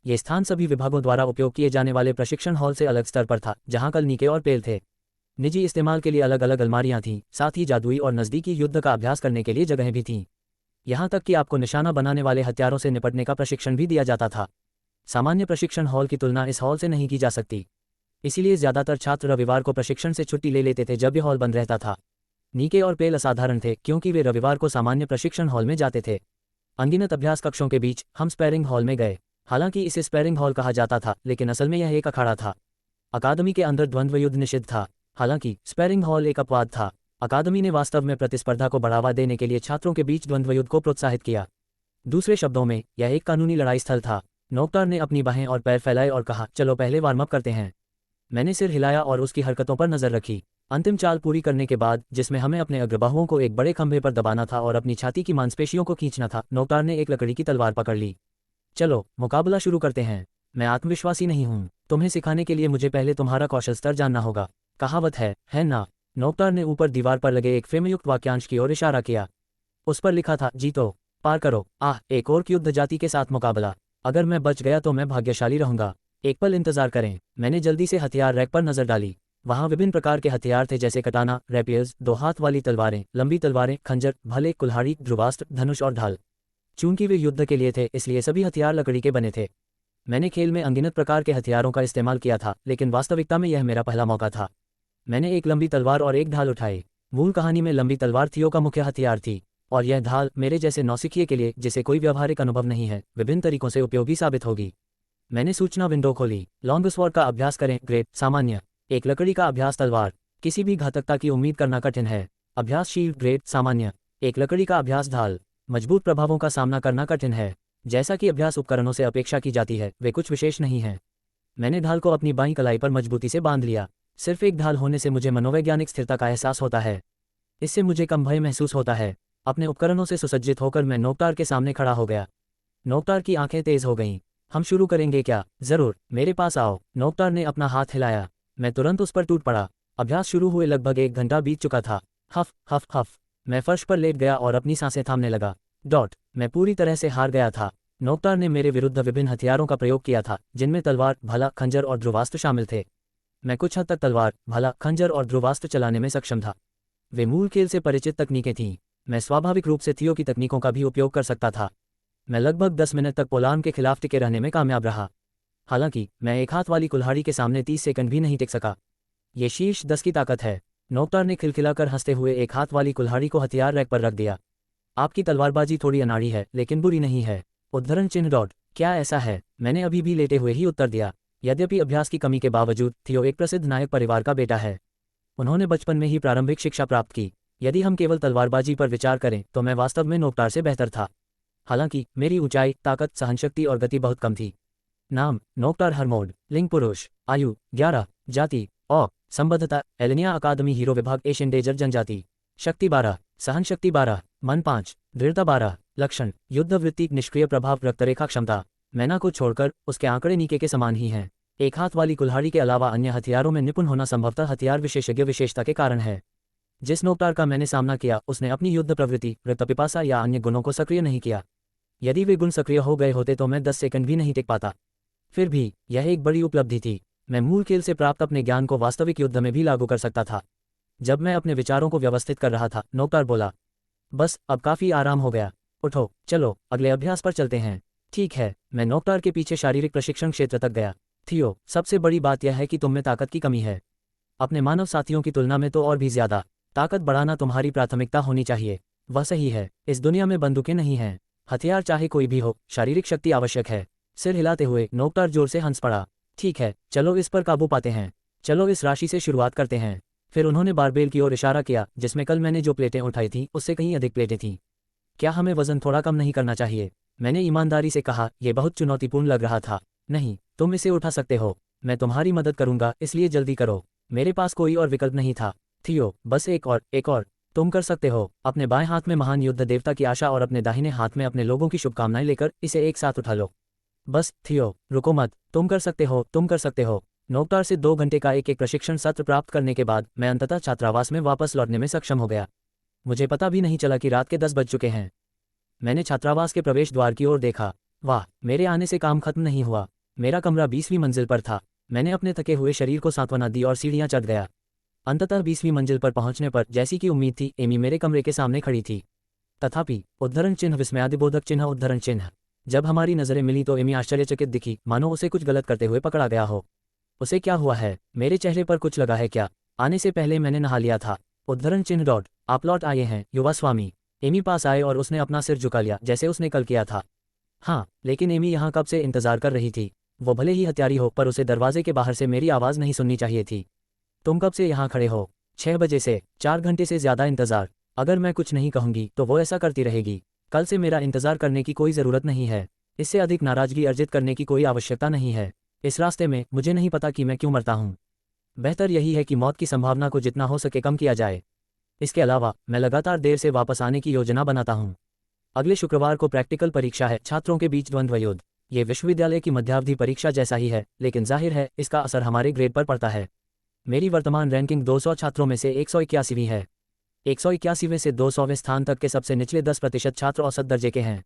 ये स्थान सभी विभागों द्वारा उपयोग किए जाने वाले प्रशिक्षण हॉल से अलग स्तर पर था, जहां कल निके और पेल थे। निजी इस्तेमाल के लिए अलग अलग अलमारियां थीं, साथ ही जादुई और नज़दीकी युद्ध का अभ्यास करने के लिए जगहें भी थीं। यहाँ तक कि आपको निशाना बनाने वाले हथियारों से निपटने का प्रशिक्षण भी दिया जाता था। सामान्य प्रशिक्षण हॉल की तुलना इस हॉल से नहीं की जा सकती। इसीलिए ज्यादातर छात्र रविवार को प्रशिक्षण से छुट्टी ले लेते थे जब यह हॉल बंद रहता था। नीके और पेल असाधारण थे क्योंकि वे रविवार को सामान्य प्रशिक्षण हॉल में जाते थे। अनगिनत अभ्यास कक्षों के बीच हम स्पैरिंग हॉल में गए। हालांकि इसे स्पैरिंग हॉल कहा जाता था, लेकिन असल में यह एक अखाड़ा था। अकादमी के अंदर द्वंद्व युद्ध निषिद्ध था। हालांकि स्पैरिंग हॉल एक अपवाद था। अकादमी ने वास्तव में प्रतिस्पर्धा को बढ़ावा देने के लिए छात्रों के बीच द्वंद्व युद्ध को प्रोत्साहित किया। दूसरे शब्दों में, यह एक कानूनी लड़ाई स्थल था। नोक्टार ने अपनी बाहें और पैर फैलाए और कहा, चलो पहले वार्म अप करते हैं। मैंने सिर हिलाया और उसकी हरकतों पर नजर रखी। अंतिम चाल पूरी करने के बाद, जिसमें हमें अपने अग्रबाहुओं को एक बड़े खंभे पर दबाना था और अपनी छाती की मांसपेशियों को खींचना था, नोक्टार ने एक लकड़ी की तलवार पकड़ ली। चलो मुकाबला शुरू करते हैं। मैं आत्मविश्वासी नहीं हूं। तुम्हें सिखाने के लिए मुझे पहले तुम्हारा कौशल स्तर जानना होगा। कहावत है ना? नोक्टार ने ऊपर दीवार पर लगे एक फ्रेमयुक्त वाक्यांश की ओर इशारा किया। उस पर लिखा था, जीतो, पार करो। एक और युद्ध जाति के साथ मुकाबला। अगर मैं बच गया तो मैं भाग्यशाली रहूंगा। एक पल इंतजार करें। मैंने जल्दी से हथियार रैक पर नजर डाली। वहां विभिन्न प्रकार के हथियार थे, जैसे कटाना, रैपियर्स, 2 हाथ वाली तलवारें, लंबी तलवारें, खंजर, भले, कुल्हाड़ी, ध्रुवास्त्र, धनुष और ढाल। चूंकि वे युद्ध के लिए थे, इसलिए सभी हथियार लकड़ी के बने थे। मैंने खेल में अनगिनत प्रकार के हथियारों का इस्तेमाल किया था, लेकिन वास्तविकता में यह मेरा पहला मौका था। मैंने एक लंबी तलवार और एक ढाल उठाई। मूल कहानी में लंबी तलवार थियो का मुख्य हथियार थी, और यह ढाल मेरे जैसे नौसिखिए के लिए, जिसे कोई व्यावहारिक अनुभव नहीं है, विभिन्न तरीकों से उपयोगी साबित होगी। मैंने सूचना विंडो खोली। लॉन्ग स्वॉर्ड का अभ्यास करें, ग्रेट, सामान्य। एक लकड़ी का अभ्यास तलवार, किसी भी घातकता की उम्मीद करना कठिन है। अभ्यास शील्ड, ग्रेट, सामान्य। एक लकड़ी का अभ्यास ढाल, मजबूत प्रभावों का सामना करना कठिन है। जैसा कि अभ्यास उपकरणों से अपेक्षा की जाती है, वे कुछ विशेष नहीं हैं। मैंने ढाल को अपनी बाईं कलाई पर मजबूती से बांध लिया। सिर्फ एक ढाल होने से मुझे मनोवैज्ञानिक स्थिरता का एहसास होता है। इससे मुझे कम भय महसूस होता है। अपने उपकरणों से सुसज्जित होकर मैं नोक्टार के सामने खड़ा हो गया। नोक्टार की आंखें तेज हो गईं। हम शुरू करेंगे क्या? जरूर, मेरे पास आओ। नोक्टार ने अपना हाथ हिलाया। मैं तुरंत उस पर टूट पड़ा। अभ्यास शुरू हुए लगभग 1 घंटा बीत चुका था। हफ हफ हफ। मैं फर्श पर लेट गया और अपनी सांसें थामने लगा। मैं पूरी तरह से हार गया था। नोक्टार ने मेरे विरुद्ध विभिन्न हथियारों का प्रयोग किया था, जिनमें तलवार, भाला, खंजर और ध्रुवास्त्र शामिल थे। मैं कुछ हद तक तलवार, भाला, खंजर और ध्रुवास्त्र चलाने में सक्षम था। वे मूल खेल से परिचित तकनीकें थीं। मैं स्वाभाविक रूप से थियो की तकनीकों का भी उपयोग कर सकता था। मैं लगभग 10 मिनट तक पोलार्म के खिलाफ टिके रहने में कामयाब रहा। हालांकि मैं एक हाथ वाली कुल्हाड़ी के सामने 30 सेकंड भी नहीं टिक सका। ये शीर्ष 10 की ताकत है। नोक्टार ने खिलखिलाकर हंसते हुए एक हाथ वाली कुल्हाड़ी को हथियार रैक पर रख दिया। आपकी तलवारबाजी थोड़ी अनाड़ी है, लेकिन बुरी नहीं है। उद्धरण चिन्ह। क्या ऐसा है? मैंने अभी भी लेटे हुए ही उत्तर दिया। यद्यपि अभ्यास की कमी के बावजूद थियो एक प्रसिद्ध नायक परिवार का बेटा है। उन्होंने बचपन में ही प्रारंभिक शिक्षा प्राप्त की। यदि हम केवल तलवारबाजी पर विचार करें तो मैं वास्तव में नोक्टार से बेहतर था। हालांकि मेरी ऊंचाई, ताकत, सहनशक्ति और गति बहुत कम थी। नाम, नोक्टार हरमोड। लिंग, पुरुष। आयु 11। जाति संबद्धता, एलिनिया अकादमी हीरो विभाग, एशियन डेजर जनजाति। शक्ति 12, सहनशक्ति 12, मन 5, दृढ़ता 12। लक्षण, युद्ध वृत्ति, निष्क्रिय प्रभाव, रक्तरेखा क्षमता। मैना को छोड़कर उसके आंकड़े नीके के समान ही हैं। एक हाथ वाली कुल्हाड़ी के अलावा अन्य हथियारों में निपुण होना संभवतः हथियार विशेषज्ञ विशेषता के कारण है। जिस नोक्टार का मैंने सामना किया, उसने अपनी युद्ध प्रवृत्ति, रक्तपिपासा या अन्य गुणों को सक्रिय नहीं किया। यदि वे गुण सक्रिय हो गए होते तो मैं 10 सेकंड भी नहीं टिक पाता। फिर भी यह एक बड़ी उपलब्धि थी। मैं मूल खेल से प्राप्त अपने ज्ञान को वास्तविक युद्ध में भी लागू कर सकता था। जब मैं अपने विचारों को व्यवस्थित कर रहा था, नोक्टार बोला, बस अब काफी आराम हो गया। उठो, चलो अगले अभ्यास पर चलते हैं। ठीक है। मैं नोक्टार के पीछे शारीरिक प्रशिक्षण क्षेत्र तक गया। थियो, सबसे बड़ी बात यह है कि तुम में ताकत की कमी है। अपने मानव साथियों की तुलना में तो और भी ज्यादा। ताकत बढ़ाना तुम्हारी प्राथमिकता होनी चाहिए। वह सही है। इस दुनिया में बंदूकें नहीं हैं। हथियार चाहे कोई भी हो, शारीरिक शक्ति आवश्यक है। सिर हिलाते हुए नोक्टार जोर से हंस पड़ा। ठीक है, चलो इस पर काबू पाते हैं। चलो इस राशि से शुरुआत करते हैं। फिर उन्होंने बारबेल की ओर इशारा किया, जिसमें कल मैंने जो प्लेटें उठाई थीं उससे कहीं अधिक प्लेटें थीं। क्या हमें वजन थोड़ा कम नहीं करना चाहिए? मैंने ईमानदारी से कहा। यह बहुत चुनौतीपूर्ण लग रहा था। नहीं, तुम इसे उठा सकते हो। मैं तुम्हारी मदद करूंगा, इसलिए जल्दी करो। मेरे पास कोई और विकल्प नहीं था। थियो, बस एक और। तुम कर सकते हो। अपने बाएं हाथ में महान युद्ध देवता की आशा और अपने दाहिने हाथ में अपने लोगों की शुभकामनाएं लेकर इसे एक साथ उठा लो। बस थियो, रुको मत। तुम कर सकते हो, तुम कर सकते हो। नोक्टार से 2 घंटे का एक प्रशिक्षण सत्र प्राप्त करने के बाद मैं अंततः छात्रावास में वापस लौटने में सक्षम हो गया। मुझे पता भी नहीं चला कि रात के 10 बज चुके हैं। मैंने छात्रावास के प्रवेश द्वार की ओर देखा। वाह, मेरे आने से काम खत्म नहीं हुआ। मेरा कमरा 20वीं मंजिल पर था। मैंने अपने थके हुए शरीर को सांत्वना दी और सीढ़ियां चढ़ गया। अंततः 20वीं मंजिल पर पहुंचने पर, जैसी कि उम्मीद थी, एमी मेरे कमरे के सामने खड़ी थी। तथापि उद्धरण चिन्ह, विस्मयादिबोधक चिन्ह, उद्धरण चिन्ह। जब हमारी नजरें मिली तो एमी आश्चर्यचकित दिखी, मानो उसे कुछ गलत करते हुए पकड़ा गया हो। उसे क्या हुआ है? मेरे चेहरे पर कुछ लगा है क्या? आने से पहले मैंने नहा लिया था। उद्धरण चिन्ह डॉट। आप लौट आए हैं, युवा स्वामी। एमी पास आए और उसने अपना सिर झुका लिया जैसे उसने कल किया था। हाँ, लेकिन एमी यहाँ कब से इंतजार कर रही थी? वो भले ही हत्यारी हो पर उसे दरवाजे के बाहर से मेरी आवाज़ नहीं सुननी चाहिए थी। तुम कब से यहाँ खड़े हो? 6 बजे से। 4 घंटे से ज़्यादा इंतज़ार। अगर मैं कुछ नहीं कहूँगी तो वो ऐसा करती रहेगी। कल से मेरा इंतज़ार करने की कोई ज़रूरत नहीं है। इससे अधिक नाराज़गी अर्जित करने की कोई आवश्यकता नहीं है। इस रास्ते में मुझे नहीं पता कि मैं क्यों मरता हूँ। बेहतर यही है कि मौत की संभावना को जितना हो सके कम किया जाए। इसके अलावा मैं लगातार देर से वापस आने की योजना बनाता हूँ। अगले शुक्रवार को प्रैक्टिकल परीक्षा है, छात्रों के बीच द्वंद्व युद्ध। ये विश्वविद्यालय की मध्यावधि परीक्षा जैसा ही है, लेकिन जाहिर है इसका असर हमारे ग्रेड पर पड़ता है। मेरी वर्तमान रैंकिंग 200 छात्रों में से 181वीं है। 181वें से 200वें स्थान तक के सबसे निचले 10% छात्र औसत दर्जे के हैं।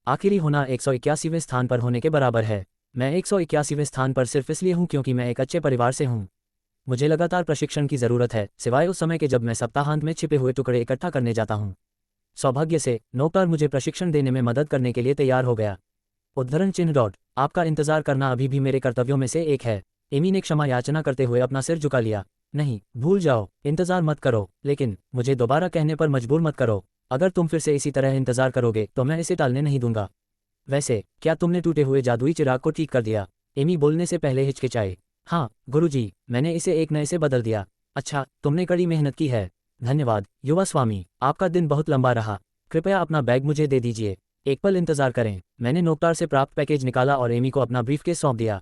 आखिरी होना 181वें स्थान पर होने के बराबर है। मैं 181वें स्थान पर सिर्फ इसलिए हूँ क्योंकि मैं एक अच्छे परिवार से हूँ। मुझे लगातार प्रशिक्षण की ज़रूरत है, सिवाय उस समय के जब मैं सप्ताहांत में छिपे हुए टुकड़े इकट्ठा करने जाता हूँ। सौभाग्य से नौकर मुझे प्रशिक्षण देने में मदद करने के लिए तैयार हो गया। उद्धरण चिन्ह डॉट। आपका इंतजार करना अभी भी मेरे कर्तव्यों में से एक है। एमी ने क्षमा याचना करते हुए अपना सिर झुका लिया। नहीं, भूल जाओ, इंतजार मत करो, लेकिन मुझे दोबारा कहने पर मजबूर मत करो। अगर तुम फिर से इसी तरह इंतजार करोगे तो मैं इसे टालने नहीं दूंगा। वैसे क्या तुमने टूटे हुए जादुई चिराग को ठीक कर दिया? एमी बोलने से पहले हिचकिचाई। हाँ गुरुजी, मैंने इसे एक नए से बदल दिया। अच्छा, तुमने कड़ी मेहनत की है। धन्यवाद युवा स्वामी, आपका दिन बहुत लंबा रहा। कृपया अपना बैग मुझे दे दीजिए। एक पल इंतजार करें। मैंने नोकटार से प्राप्त पैकेज निकाला और एमी को अपना ब्रीफकेस सौंप दिया।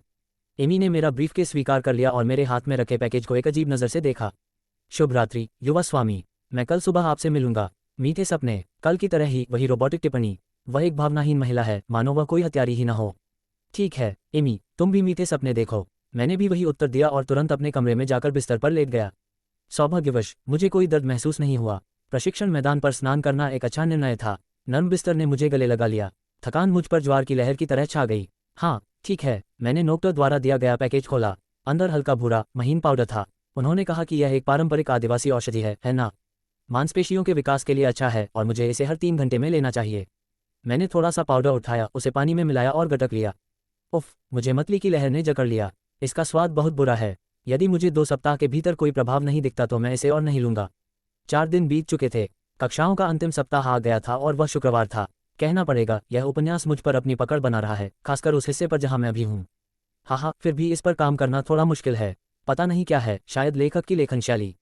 एमी ने मेरा ब्रीफकेस स्वीकार कर लिया और मेरे हाथ में रखे पैकेज को एक अजीब नज़र से देखा। शुभ रात्रि युवा स्वामी, मैं कल सुबह आपसे मिलूंगा। मीठे सपने। कल की तरह ही वही रोबोटिक टिप्पणी। वह एक भावनाहीन महिला है, मानो वह कोई हत्यारी ही न हो। ठीक है एमी, तुम भी मीठे सपने देखो। मैंने भी वही उत्तर दिया और तुरंत अपने कमरे में जाकर बिस्तर पर लेट गया। सौभाग्यवश मुझे कोई दर्द महसूस नहीं हुआ। प्रशिक्षण मैदान पर स्नान करना एक अच्छा निर्णय था। नर्म बिस्तर ने मुझे गले लगा लिया। थकान मुझ पर ज्वार की लहर की तरह छा गई। हाँ ठीक है, मैंने नोक्टर द्वारा दिया गया पैकेज खोला। अंदर हल्का भूरा महीन पाउडर था। उन्होंने कहा कि यह एक पारंपरिक आदिवासी औषधि है ना? मांसपेशियों के विकास के लिए अच्छा है और मुझे इसे हर 3 घंटे में लेना चाहिए। मैंने थोड़ा सा पाउडर उठाया, उसे पानी में मिलाया और गटक लिया। उफ, मुझे मतली की लहर ने जकड़ लिया। इसका स्वाद बहुत बुरा है। यदि मुझे 2 सप्ताह के भीतर कोई प्रभाव नहीं दिखता तो मैं इसे और नहीं लूंगा। 4 दिन बीत चुके थे। कक्षाओं का अंतिम सप्ताह आ गया था और वह शुक्रवार था। कहना पड़ेगा, यह उपन्यास मुझ पर अपनी पकड़ बना रहा है, खासकर उस हिस्से पर जहां मैं अभी हूँ। हाँ, फिर भी इस पर काम करना थोड़ा मुश्किल है। पता नहीं क्या है, शायद लेखक की लेखन शैली।